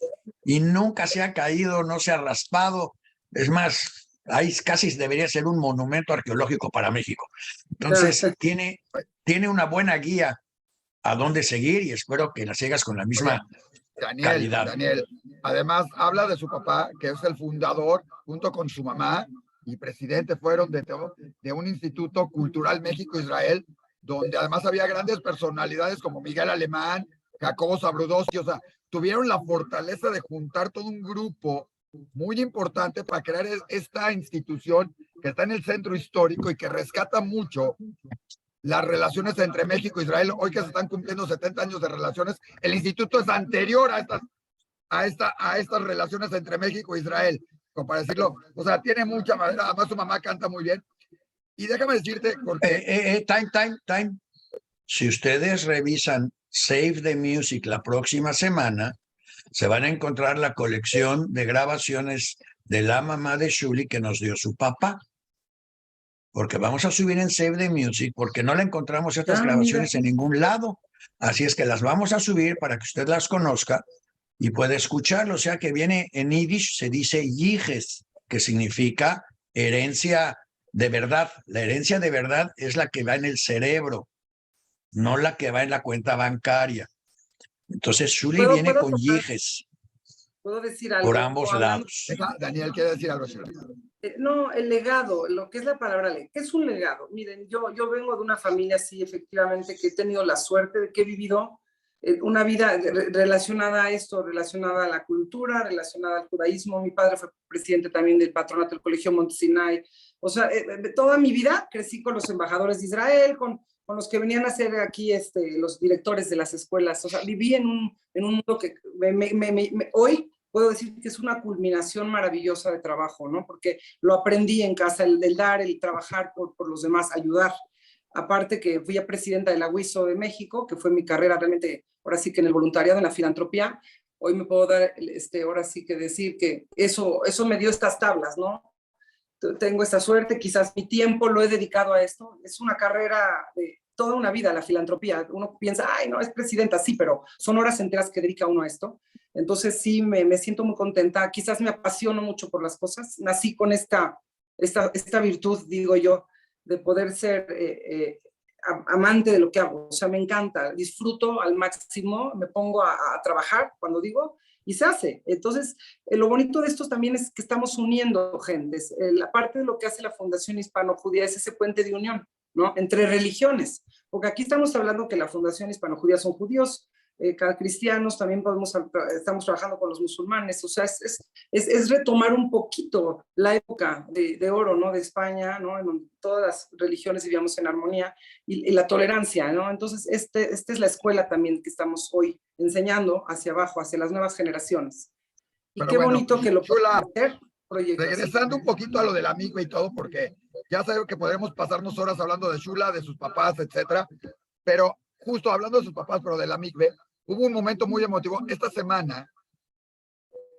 y nunca se ha caído, no se ha raspado. Es más, ahí casi debería ser un monumento arqueológico para México. Entonces, tiene una buena guía a dónde seguir y espero que la sigas con la misma calidad. Daniel, además habla de su papá, que es el fundador, junto con su mamá y presidente, fueron de un Instituto Cultural México-Israel, donde además había grandes personalidades como Miguel Alemán, Jacobo Zabludowski, o sea, tuvieron la fortaleza de juntar todo un grupo muy importante para crear esta institución que está en el centro histórico y que rescata mucho las relaciones entre México e Israel. Hoy que se están cumpliendo 70 años de relaciones, el instituto es anterior a estas relaciones entre México e Israel, como para decirlo. O sea, tiene mucha madera, además su mamá canta muy bien. Y déjame decirte, porque... Time. Si ustedes revisan Save the Music la próxima semana, se van a encontrar la colección de grabaciones de la mamá de Shuli que nos dio su papá. Porque vamos a subir en Save the Music, porque no la encontramos estas grabaciones en ningún lado. Así es que las vamos a subir para que usted las conozca y pueda escucharlo. O sea que viene en Yiddish, se dice yijes, que significa herencia de verdad. La herencia de verdad es la que va en el cerebro, no la que va en la cuenta bancaria. Entonces, Shuli viene con yijes. ¿Puedo decir algo? Por ambos lados. Daniel quiere decir algo. No, el legado, lo que es la palabra, ¿qué es un legado? Miren, yo vengo de una familia, sí, efectivamente, que he tenido la suerte de que he vivido una vida relacionada a esto, relacionada a la cultura, relacionada al judaísmo. Mi padre fue presidente también del patronato del Colegio Monte Sinai. O sea, toda mi vida crecí con los embajadores de Israel, con los que venían a ser aquí los directores de las escuelas. O sea, viví en un mundo que hoy puedo decir que es una culminación maravillosa de trabajo, ¿no? Porque lo aprendí en casa, el dar, el trabajar por los demás, ayudar. Aparte que fui presidenta de la WISO de México, que fue mi carrera realmente, ahora sí que en el voluntariado, en la filantropía. Hoy me puedo dar, ahora sí que decir que eso me dio estas tablas, ¿no? Tengo esta suerte, quizás mi tiempo lo he dedicado a esto. Es una carrera de toda una vida, la filantropía. Uno piensa, ay, no, es presidenta, sí, pero son horas enteras que dedica uno a esto. Entonces sí, me siento muy contenta. Quizás me apasiono mucho por las cosas. Nací con esta virtud, digo yo, de poder ser amante de lo que hago. O sea, me encanta, disfruto al máximo, me pongo a trabajar cuando digo, y se hace. Entonces, lo bonito de esto también es que estamos uniendo gentes. La parte de lo que hace la Fundación Hispano-Judía es ese puente de unión, ¿no? Entre religiones, porque aquí estamos hablando que la Fundación Hispano-Judía son judíos, cristianos, también estamos trabajando con los musulmanes. O sea, es retomar un poquito la época de oro, ¿no? De España, ¿no? En donde todas las religiones vivíamos en armonía y la tolerancia, ¿no? Entonces, esta es la escuela también que estamos hoy enseñando hacia abajo, hacia las nuevas generaciones. Y pero qué bueno, bonito que lo puedan hacer. Regresando un poquito a lo de la amiga y todo, porque ya sabemos que podremos pasarnos horas hablando de Shula, de sus papás, etcétera, pero justo hablando de sus papás, pero de la mikve, hubo un momento muy emotivo. Esta semana,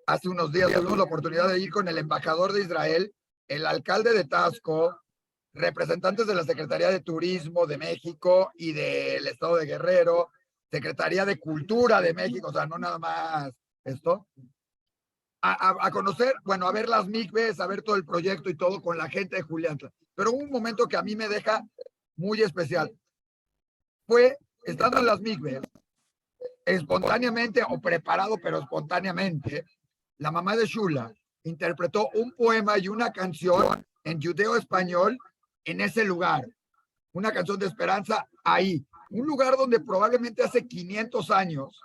hace unos días, tuvimos la oportunidad de ir con el embajador de Israel, el alcalde de Taxco, representantes de la Secretaría de Turismo de México y del Estado de Guerrero, Secretaría de Cultura de México, o sea, no nada más esto, a conocer, bueno, a ver las mikves, a ver todo el proyecto y todo con la gente de Julián. Pero hubo un momento que a mí me deja muy especial. Fue, estando en las mikves, espontáneamente o preparado, pero espontáneamente, la mamá de Shula interpretó un poema y una canción en judeo-español en ese lugar. Una canción de esperanza ahí. Un lugar donde probablemente hace 500 años,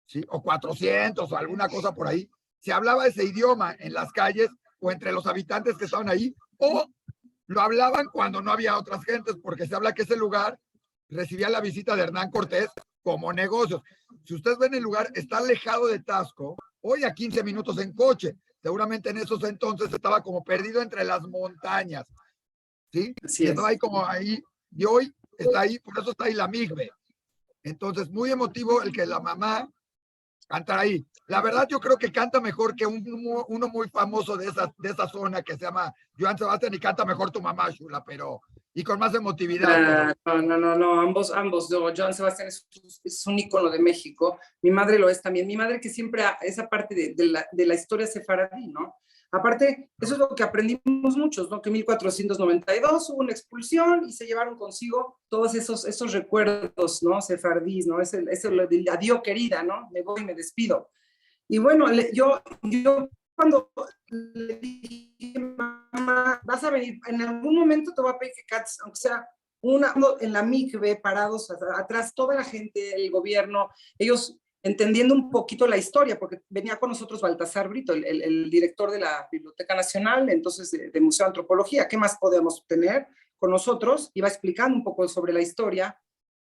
¿sí? O 400 o alguna cosa por ahí, se hablaba ese idioma en las calles o entre los habitantes que estaban ahí, o lo hablaban cuando no había otras gentes, porque se habla que ese lugar recibía la visita de Hernán Cortés como negocios. Si ustedes ven el lugar, está alejado de Taxco, hoy a 15 minutos en coche. Seguramente en esos entonces estaba como perdido entre las montañas, ¿sí? Y estaba ahí como ahí, y hoy está ahí, por eso está ahí la migbe. Entonces, muy emotivo el que la mamá cantar ahí. La verdad, yo creo que canta mejor que uno muy famoso de esa zona que se llama Joan Sebastián, y canta mejor tu mamá, Shula, pero y con más emotividad. No, ambos. Joan Sebastián es un ícono de México. Mi madre lo es también. Mi madre que siempre, esa parte de la historia sefaradí, ¿no? Aparte, eso es lo que aprendimos muchos, ¿no? Que en 1492 hubo una expulsión y se llevaron consigo todos esos recuerdos, ¿no? Sefardís, ¿no? Eso lo de adiós querida, ¿no? Me voy y me despido. Y bueno, yo cuando le dije, mamá, vas a venir, en algún momento te voy a pedir que cantes, aunque sea en la micve, parados atrás, toda la gente, el gobierno, ellos entendiendo un poquito la historia, porque venía con nosotros Baltasar Brito, el director de la Biblioteca Nacional, entonces de Museo de Antropología. ¿Qué más podemos tener con nosotros? Iba explicando un poco sobre la historia.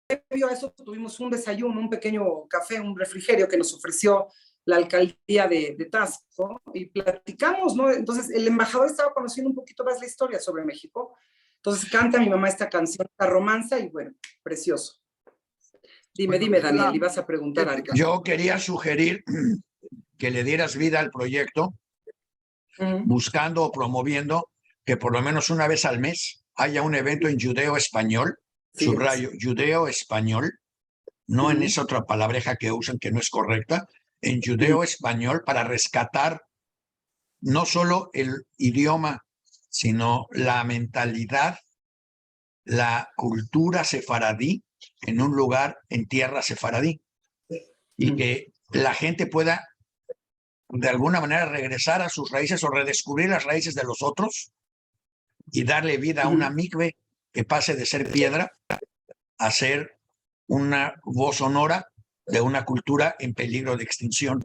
Previo a eso tuvimos un desayuno, un pequeño café, un refrigerio que nos ofreció la alcaldía de Taxco y platicamos, ¿no? Entonces el embajador estaba conociendo un poquito más la historia sobre México. Entonces canta mi mamá esta canción, esta romanza, y bueno, precioso. Dime, Daniel, ibas a preguntar algo. Yo quería sugerir que le dieras vida al proyecto, buscando o promoviendo que por lo menos una vez al mes haya un evento en judeo-español, sí, subrayo, judeo-español, no en esa otra palabreja que usan que no es correcta, en judeo-español, para rescatar no solo el idioma, sino la mentalidad, la cultura sefaradí en un lugar en tierra sefaradí, y que la gente pueda de alguna manera regresar a sus raíces o redescubrir las raíces de los otros y darle vida a una micve que pase de ser piedra a ser una voz sonora de una cultura en peligro de extinción.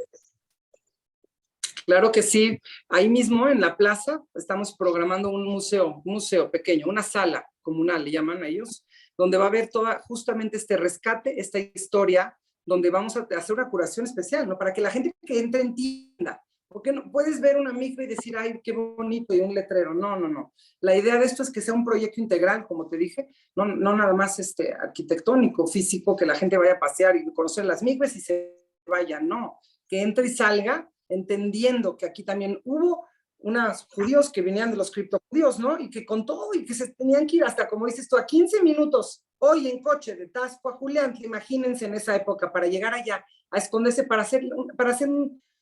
Claro que sí. Ahí mismo en la plaza estamos programando un museo pequeño, una sala comunal, le llaman a ellos, donde va a haber justamente este rescate, esta historia, donde vamos a hacer una curación especial, ¿no? Para que la gente que entre entienda. Porque no puedes ver una micro y decir, ay, qué bonito, y un letrero. No. La idea de esto es que sea un proyecto integral, como te dije, no nada más arquitectónico, físico, que la gente vaya a pasear y conocer las micros y se vaya, no. Que entre y salga entendiendo que aquí también hubo unos judíos que venían de los criptojudíos, ¿no? Y que con todo, y que se tenían que ir hasta, como dices tú, a 15 minutos, hoy en coche de Taxco a Julián, imagínense en esa época, para llegar allá, a esconderse, para hacer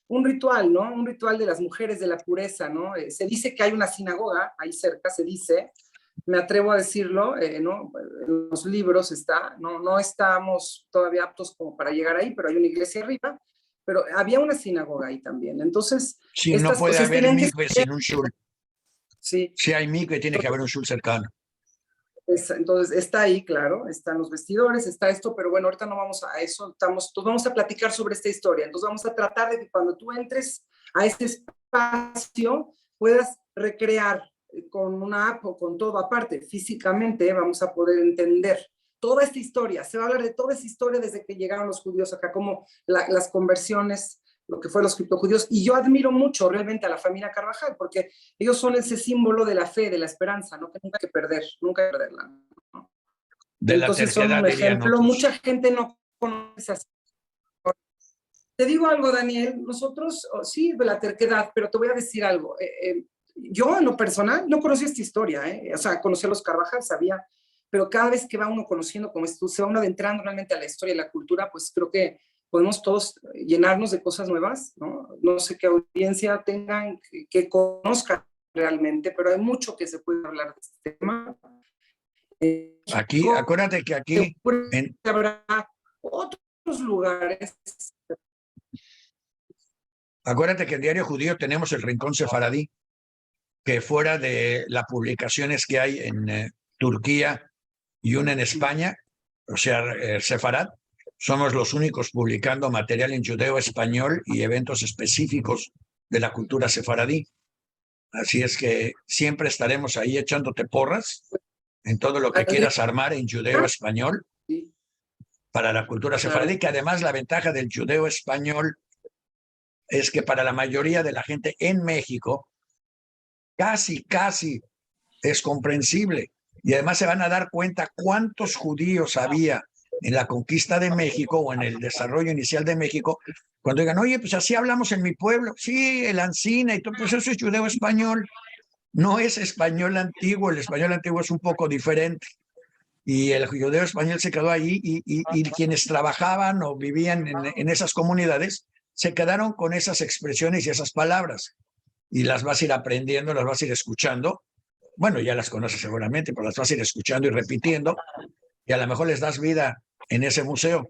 un ritual, ¿no? Un ritual de las mujeres de la pureza, ¿no? Se dice que hay una sinagoga ahí cerca, se dice, me atrevo a decirlo, ¿no? En los libros está, no estamos todavía aptos como para llegar ahí, pero hay una iglesia arriba, pero había una sinagoga ahí también. Entonces, sí, no puede haber mikve sin un shul. Sí. Si hay mikve, tiene que haber un shul cercano. Entonces, está ahí, claro, están los vestidores, está esto, pero bueno, ahorita no vamos a eso, vamos a platicar sobre esta historia. Entonces, vamos a tratar de que cuando tú entres a este espacio, puedas recrear con una app o con todo aparte, físicamente, vamos a poder entender toda esta historia. Se va a hablar de toda esta historia desde que llegaron los judíos acá, como las conversiones, lo que fue los criptojudíos. Y yo admiro mucho realmente a la familia Carvajal, porque ellos son ese símbolo de la fe, de la esperanza, ¿no? Que nunca hay que perder, nunca hay que perderla, ¿no? Entonces son un ejemplo. Mucha gente no conoce así. Te digo algo, Daniel, nosotros, sí, de la terquedad, pero te voy a decir algo. Yo, en lo personal, no conocí esta historia, o sea, conocí a los Carvajal, sabía, pero cada vez que va uno conociendo, como esto, se va uno adentrando realmente a la historia y la cultura, pues creo que podemos todos llenarnos de cosas nuevas, ¿no? No sé qué audiencia tengan, que conozcan realmente, pero hay mucho que se puede hablar de este tema. Aquí, acuérdate que aquí habrá otros lugares. Acuérdate que en Diario Judío tenemos el Rincón Sefaradí, que fuera de las publicaciones que hay en Turquía y una en España, o sea, Sefarad, somos los únicos publicando material en judeo español y eventos específicos de la cultura sefaradí. Así es que siempre estaremos ahí echándote porras en todo lo que quieras armar en judeo español para la cultura sefaradí, que además la ventaja del judeo español es que para la mayoría de la gente en México casi es comprensible. Y además se van a dar cuenta cuántos judíos había en la conquista de México o en el desarrollo inicial de México, cuando digan, oye, pues así hablamos en mi pueblo. Sí, el Ancina y todo, pues eso es judeo español. No es español antiguo, el español antiguo es un poco diferente. Y el judeo español se quedó ahí y quienes trabajaban o vivían en esas comunidades se quedaron con esas expresiones y esas palabras. y las vas a ir aprendiendo, las vas a ir escuchando. Bueno, ya las conoces seguramente, pero las vas a ir escuchando y repitiendo, y a lo mejor les das vida en ese museo.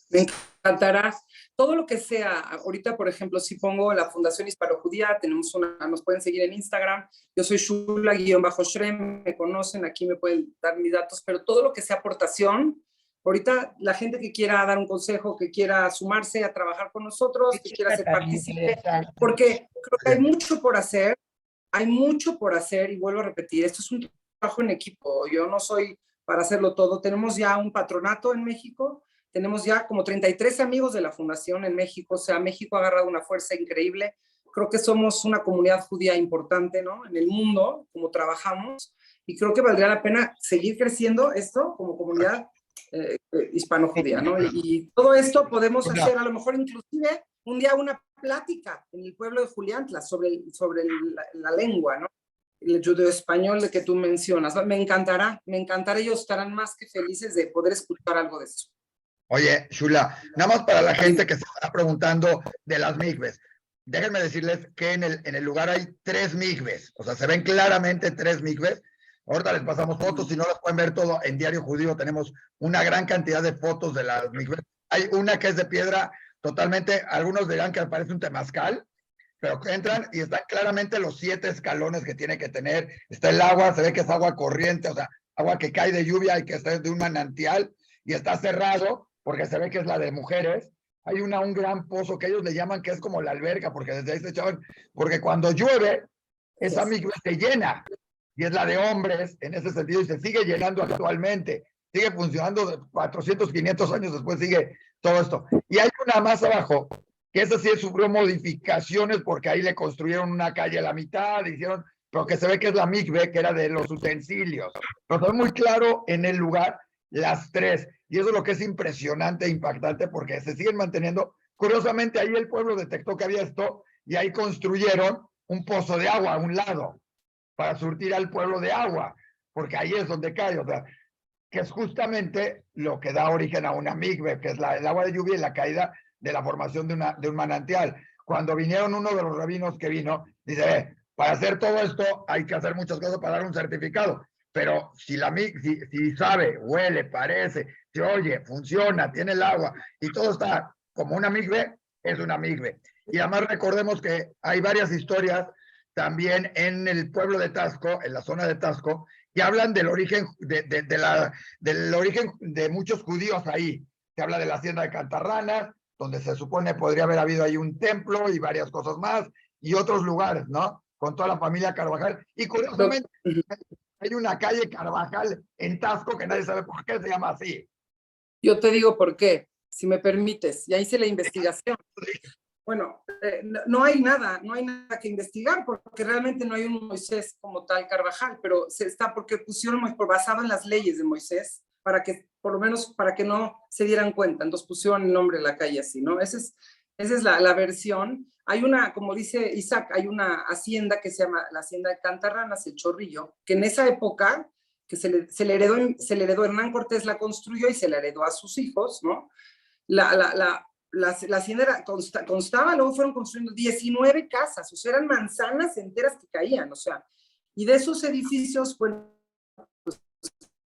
Me encantará. Todo lo que sea, ahorita, por ejemplo, si pongo la Fundación Hispano-Judía, nos pueden seguir en Instagram, yo soy Shula_Shrem, me conocen, aquí me pueden dar mis datos, pero todo lo que sea aportación, ahorita la gente que quiera dar un consejo, que quiera sumarse a trabajar con nosotros, que quiera ser partícipe, porque creo que hay mucho por hacer, y vuelvo a repetir, esto es un trabajo en equipo, yo no soy para hacerlo todo, tenemos ya un patronato en México, tenemos ya como 33 amigos de la Fundación en México, o sea, México ha agarrado una fuerza increíble. Creo que somos una comunidad judía importante, ¿no? En el mundo, como trabajamos, y creo que valdría la pena seguir creciendo esto como comunidad hispano-judía, ¿no? Y todo esto podemos hacer, a lo mejor inclusive, un día una plática en el pueblo de Juliantla sobre la lengua, ¿no? El judeo-español de que tú mencionas. Me encantará, ellos estarán más que felices de poder escuchar algo de eso. Oye, Shula, nada más para la gente que se está preguntando de las mikves. Déjenme decirles que en el lugar hay 3 mikves. O sea, se ven claramente 3 mikves. Ahorita les pasamos fotos. Si no las pueden ver todo en Diario Judío, tenemos una gran cantidad de fotos de las mikves. Hay una que es de piedra totalmente. Algunos dirán que parece un temazcal, pero que entran y están claramente los 7 escalones que tiene que tener. Está el agua, se ve que es agua corriente, o sea, agua que cae de lluvia y que está de un manantial, y está cerrado porque se ve que es la de mujeres. Hay un gran pozo que ellos le llaman que es como la alberca, porque desde ahí se echaban, porque cuando llueve, esa mikve se llena, y es la de hombres en ese sentido, y se sigue llenando actualmente, sigue funcionando de 400, 500 años después, sigue todo esto. Y hay una más abajo, que esa sí sufrió modificaciones, porque ahí le construyeron una calle a la mitad, hicieron, pero que se ve que es la mikve, que era de los utensilios. Pero está muy claro en el lugar las 3. Y eso es lo que es impresionante e impactante, porque se siguen manteniendo. Curiosamente, ahí el pueblo detectó que había esto y ahí construyeron un pozo de agua a un lado para surtir al pueblo de agua, porque ahí es donde cae, o sea, que es justamente lo que da origen a una mikve, que es el agua de lluvia y la caída de la formación de un manantial. Cuando vinieron uno de los rabinos que vino, dice, para hacer todo esto hay que hacer muchas cosas para dar un certificado. Pero si sabe, huele, parece, se oye, funciona, tiene el agua y todo está como una mikve, es una mikve. Y además recordemos que hay varias historias también en el pueblo de Tasco, en la zona de Tasco, que hablan del origen del origen de muchos judíos ahí. Se habla de la hacienda de Cantarranas, donde se supone podría haber habido ahí un templo y varias cosas más, y otros lugares, ¿no? Con toda la familia Carvajal. Y curiosamente, hay una calle Carvajal en Tasco que nadie sabe por qué se llama así. Yo te digo por qué, si me permites. Ya hice la investigación. Bueno, no hay nada que investigar, porque realmente no hay un Moisés como tal Carvajal, pero se está porque pusieron, basado en las leyes de Moisés, para que, por lo menos, para que no se dieran cuenta. Entonces pusieron el nombre de la calle así, ¿no? Esa es la versión. Hay una, como dice Isaac, hay una hacienda que se llama la hacienda de Cantarranas, el Chorrillo, que en esa época, que se le heredó Hernán Cortés, la construyó y se le heredó a sus hijos, ¿no? La hacienda constaba, luego fueron construyendo 19 casas, o sea, eran manzanas enteras que caían, o sea, y de esos edificios, bueno, pues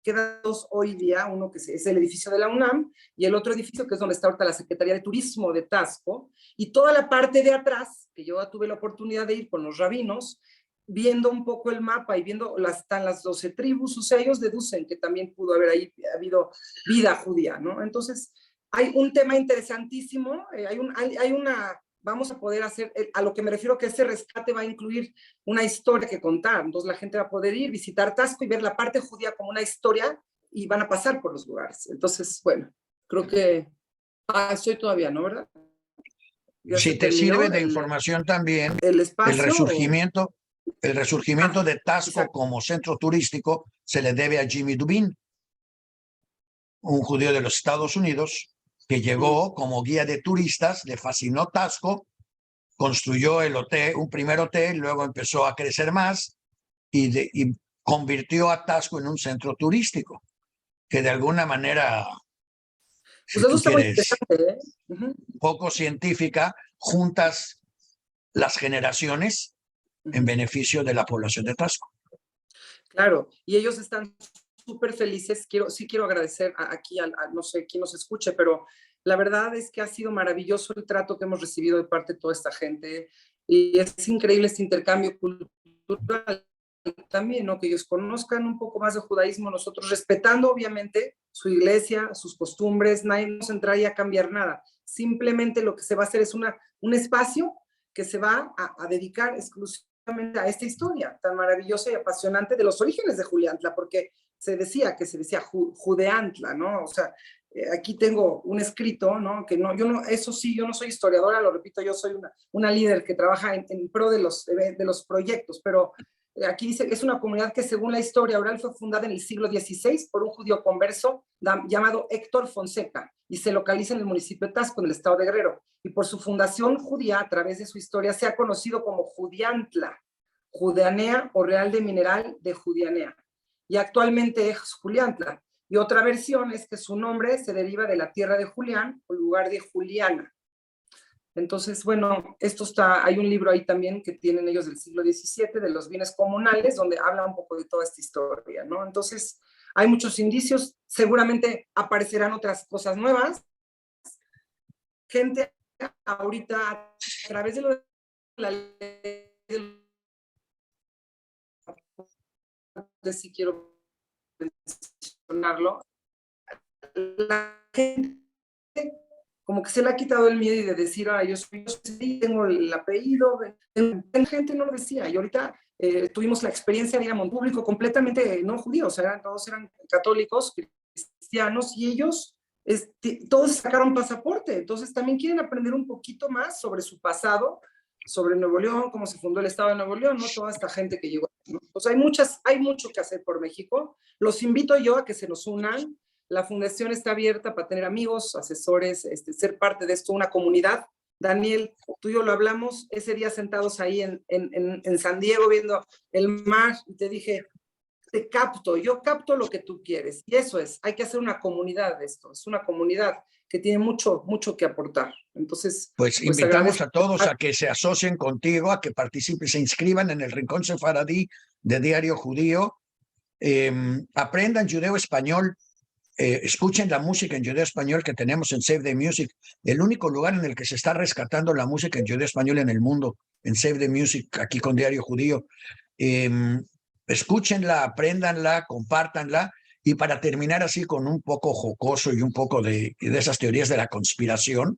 quedan 2 hoy día, uno que es el edificio de la UNAM, y el otro edificio que es donde está ahorita la Secretaría de Turismo de Tasco, y toda la parte de atrás, que yo tuve la oportunidad de ir con los rabinos, viendo un poco el mapa y viendo, están las 12 tribus, o sea, ellos deducen que también pudo haber ahí habido vida judía, ¿no? Entonces, hay un tema interesantísimo, vamos a poder hacer, a lo que me refiero que ese rescate va a incluir una historia que contar, entonces la gente va a poder ir, visitar Tasco y ver la parte judía como una historia y van a pasar por los lugares. Entonces, bueno, creo que estoy todavía, ¿no? ¿Verdad? Si te sirve de información también el resurgimiento de Tasco exacto. como centro turístico se le debe a Jimmy Dubin, un judío de los Estados Unidos que llegó como guía de turistas, le fascinó Tasco, construyó el hotel, un primer hotel, luego empezó a crecer más y convirtió a Tasco en un centro turístico, que de alguna manera, Pues eso está muy interesante, poco científica, juntas las generaciones en beneficio de la población de Taxco. Claro, y ellos están súper felices. Quiero agradecer aquí no sé quién nos escuche, pero la verdad es que ha sido maravilloso el trato que hemos recibido de parte de toda esta gente y es increíble este intercambio cultural también, ¿no? Que ellos conozcan un poco más de judaísmo, nosotros respetando obviamente su iglesia, sus costumbres, nadie nos entraría a cambiar nada. Simplemente lo que se va a hacer es un espacio que se va a dedicar exclusivamente a esta historia tan maravillosa y apasionante de los orígenes de Juliantla, porque se decía Judeantla, ¿no? O sea, aquí tengo un escrito, ¿no? Que no, eso sí, yo no soy historiadora, lo repito, yo soy una líder que trabaja en pro de los proyectos, pero aquí dice que es una comunidad que según la historia oral fue fundada en el siglo XVI por un judío converso llamado Héctor Fonseca y se localiza en el municipio de Taxco, en el estado de Guerrero. Y por su fundación judía, a través de su historia, se ha conocido como Judiantla, Judeanea o Real de Mineral de Judianea. Y actualmente es Juliantla. Y otra versión es que su nombre se deriva de la tierra de Julián o lugar de Juliana. Entonces, bueno, hay un libro ahí también que tienen ellos del siglo XVII, de los bienes comunales, donde habla un poco de toda esta historia, ¿no? Entonces, hay muchos indicios, seguramente aparecerán otras cosas nuevas. Gente ahorita, a través de la ley, si quiero mencionarlo, la gente como que se le ha quitado el miedo y de decir, yo sí, tengo el apellido, la gente no lo decía, y ahorita tuvimos la experiencia de ir a un público completamente no judío, o sea, todos eran católicos, cristianos, y ellos todos sacaron pasaporte, entonces también quieren aprender un poquito más sobre su pasado, sobre Nuevo León, cómo se fundó el estado de Nuevo León, ¿no? Toda esta gente que llegó, ¿no? Pues hay mucho que hacer por México, los invito yo a que se nos unan. La fundación está abierta para tener amigos, asesores, ser parte de esto, una comunidad. Daniel, tú y yo lo hablamos ese día sentados ahí en San Diego viendo el mar y te dije, yo capto lo que tú quieres. Y eso hay que hacer una comunidad de esto. Es una comunidad que tiene mucho, mucho que aportar. Entonces, pues invitamos a todos a que se asocien contigo, a que participen, se inscriban en el Rincón Sefaradí de Diario Judío, aprendan judeo-español, escuchen la música en judeo-español que tenemos en Save the Music, el único lugar en el que se está rescatando la música en judeo-español en el mundo, en Save the Music, aquí con Diario Judío. Escúchenla, apréndanla, compártanla, y para terminar así con un poco jocoso y un poco de esas teorías de la conspiración,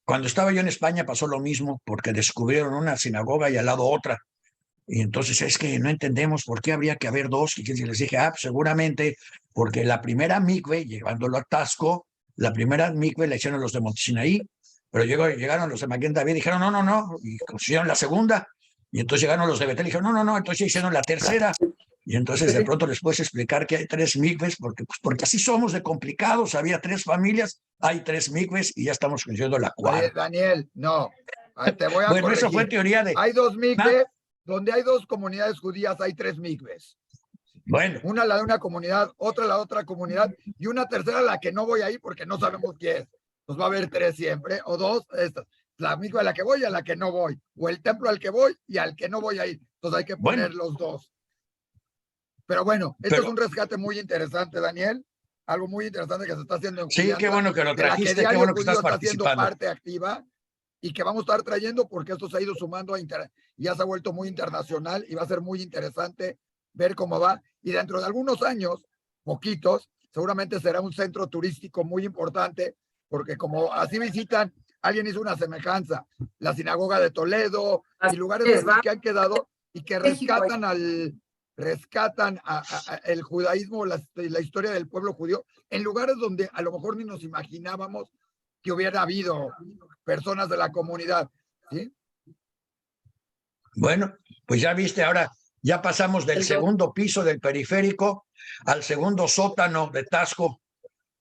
cuando estaba yo en España pasó lo mismo, porque descubrieron una sinagoga y al lado otra. Y entonces es que no entendemos por qué habría que haber dos. Y les dije, seguramente porque la primera mikve, llevándolo a Taxco, la primera mikve la hicieron los de Montesinaí, pero llegaron los de Maguen David y dijeron, no, y hicieron la segunda. Y entonces llegaron los de Betel y dijeron, no, entonces hicieron la tercera. Y entonces de pronto les puedes explicar que hay 3 mikves, porque así somos de complicados. Había 3 familias, hay 3 mikves y ya estamos construyendo la 4. Oye, Daniel, no, te voy a bueno, corregir. Eso fue teoría de... Hay 2 mikves, donde hay 2 comunidades judías, hay 3 mikves. Bueno. Una la de una comunidad, otra la otra comunidad, y una tercera la que no voy a ir porque no sabemos quién es. Pues va a haber 3 siempre, o 2, estas. La mikve a la que voy y a la que no voy, o el templo al que voy y al que no voy a ir. Entonces hay que poner los 2. Pero bueno, esto es un rescate muy interesante, Daniel. Algo muy interesante que se está haciendo en Juliantla. Sí, qué bueno que lo trajiste, qué bueno que Judío estás está haciendo participando. parte activa y que vamos a estar trayendo porque esto se ha ido sumando y ya se ha vuelto muy internacional y va a ser muy interesante ver cómo va. Y dentro de algunos años, poquitos, seguramente será un centro turístico muy importante porque como así visitan, alguien hizo una semejanza, la sinagoga de Toledo y lugares así que han quedado y que rescatan el judaísmo, la historia del pueblo judío, en lugares donde a lo mejor ni nos imaginábamos que hubiera habido personas de la comunidad, ¿sí? Bueno, pues ya viste, ahora ya pasamos del segundo piso del periférico al segundo sótano de Taxco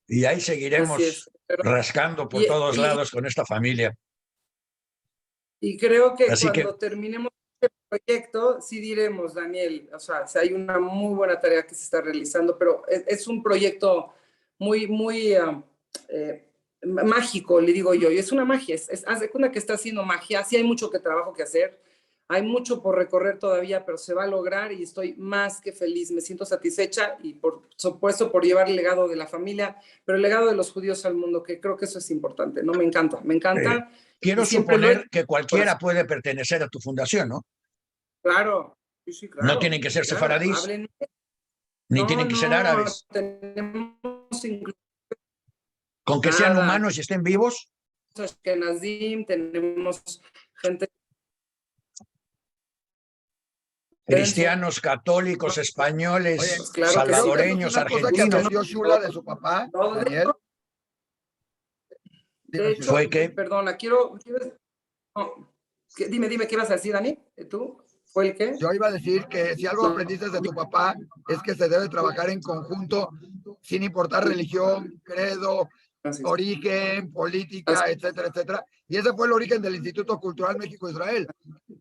y ahí seguiremos rascando por todos lados con esta familia. Y creo que cuando terminemos este proyecto, sí diremos, Daniel, o sea, hay una muy buena tarea que se está realizando, pero es un proyecto muy, muy mágico, le digo yo, y es una magia, haz de cuenta que está haciendo magia, sí hay mucho trabajo que hacer, Hay mucho por recorrer todavía, pero se va a lograr y estoy más que feliz. Me siento satisfecha y por supuesto por llevar el legado de la familia, pero el legado de los judíos al mundo, que creo que eso es importante, ¿no? Me encanta. Quiero Y siempre suponer que por cualquiera eso. puede pertenecer a tu fundación, ¿no? Claro, sí, No claro. tienen que ser Claro, sefaradís, hablen. ni No, tienen que ser no, árabes. tenemos Con que sean nada. humanos y estén vivos. Ashkenazim, tenemos gente Cristianos, católicos, españoles, Oye, pues claro que sí. eso es salvadoreños, una cosa que argentinos. aprendió Shula de su papá, No, Daniel. de hecho, ¿Fue qué? perdona, no, dime, ¿qué ibas a decir, Dani? ¿Tú? ¿Fue el qué? Yo iba a decir que si algo aprendiste de tu papá es que se debe trabajar en conjunto sin importar religión, credo, origen, política, etcétera, etcétera. Y ese fue el origen del Instituto Cultural México-Israel,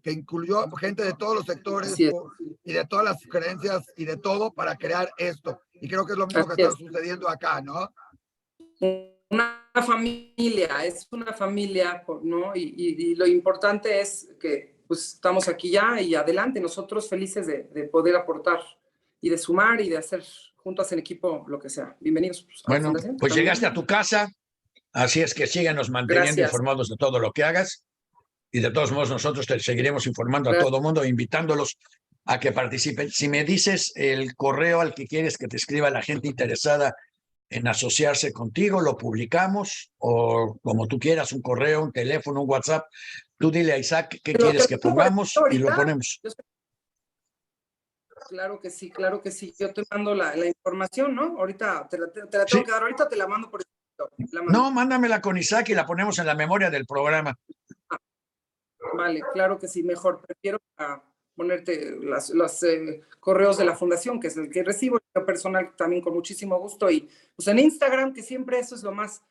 que incluyó gente de todos los sectores y de todas las creencias y de todo para crear esto. Y creo que es lo mismo que está sucediendo acá, ¿no? Una familia, es una familia, ¿no? Y lo importante es que pues estamos aquí ya y adelante, nosotros felices de poder aportar y de sumar y de hacer juntos en equipo lo que sea. Bienvenidos a la Bueno, fundación. pues También. llegaste a tu casa, así es que síguenos manteniendo informados de todo lo que hagas y de todos modos nosotros te seguiremos informando a todo mundo, invitándolos a que participen. Si me dices el correo al que quieres que te escriba la gente interesada en asociarse contigo, lo publicamos o como tú quieras, un correo, un teléfono, un WhatsApp. Tú dile a Isaac qué quieres que pongamos y lo ponemos. Claro que sí, claro que sí. Yo te mando la información, ¿no? Ahorita te la tengo que dar, ahorita te la mando por escrito. No, mándamela con Isaac y la ponemos en la memoria del programa. Vale, claro que sí, mejor. Prefiero ponerte los correos de la fundación, que es el que recibo, yo personal también con muchísimo gusto, y pues en Instagram, que siempre eso es lo más.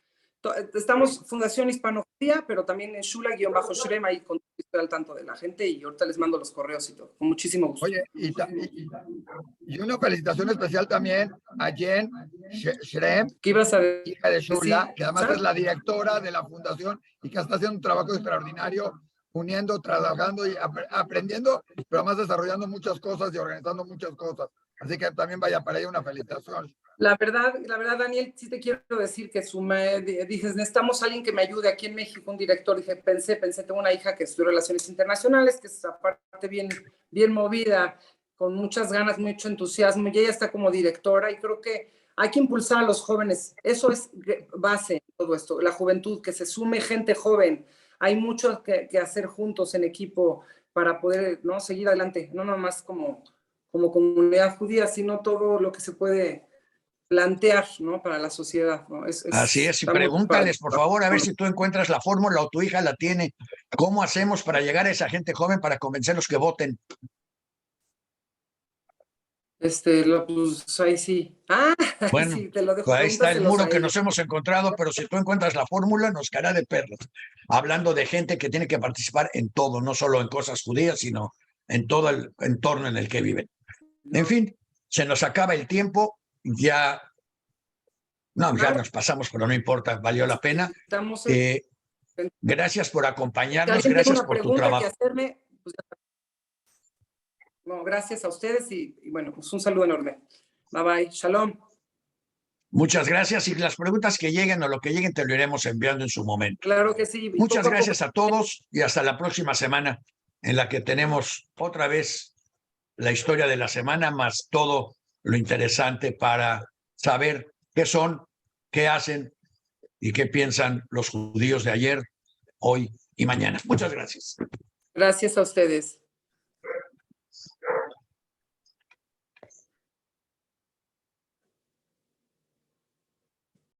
Estamos Fundación Hispanofía, pero también en Shula-Shrem, ahí estoy al tanto de la gente y ahorita les mando los correos y todo, con muchísimo gusto. Oye, y una felicitación especial también a Jen Shrem, ¿Qué ibas a decir? hija de Shula, que además es la directora de la fundación y que está haciendo un trabajo extraordinario, uniendo, trabajando y aprendiendo, pero además desarrollando muchas cosas y organizando muchas cosas. Así que también vaya para ella una felicitación. La verdad, Daniel, sí te quiero decir que dices, necesitamos a alguien que me ayude aquí en México, un director. Dije, pensé, tengo una hija que estudió Relaciones Internacionales, que es aparte bien movida, con muchas ganas, mucho entusiasmo, y ella está como directora, y creo que hay que impulsar a los jóvenes. Eso es base en todo esto, la juventud, que se sume gente joven. Hay mucho que hacer juntos en equipo para poder, ¿no?, seguir adelante, no nomás como comunidad judía, sino todo lo que se puede plantear, ¿no?, para la sociedad, ¿no? Así es, y pregúntales, por favor, a ver si tú encuentras la fórmula o tu hija la tiene. ¿Cómo hacemos para llegar a esa gente joven para convencerlos que voten? Pues ahí sí. Bueno, sí, te lo dejo. pues ahí está el muro que nos hemos encontrado, pero si tú encuentras la fórmula, nos caerá de perlas. Hablando de gente que tiene que participar en todo, no solo en cosas judías, sino en todo el entorno en el que viven. En fin, se nos acaba el tiempo, ya nos pasamos, pero no importa, valió la pena. Gracias por acompañarnos, gracias por tu trabajo. No, gracias a ustedes y bueno, pues un saludo enorme. Bye bye, shalom. Muchas gracias y las preguntas que lleguen o lo que lleguen te lo iremos enviando en su momento. Claro que sí. Muchas gracias a todos y hasta la próxima semana en la que tenemos otra vez la historia de la semana más todo lo interesante para saber qué son, qué hacen y qué piensan los judíos de ayer, hoy y mañana. Muchas gracias. Gracias a ustedes.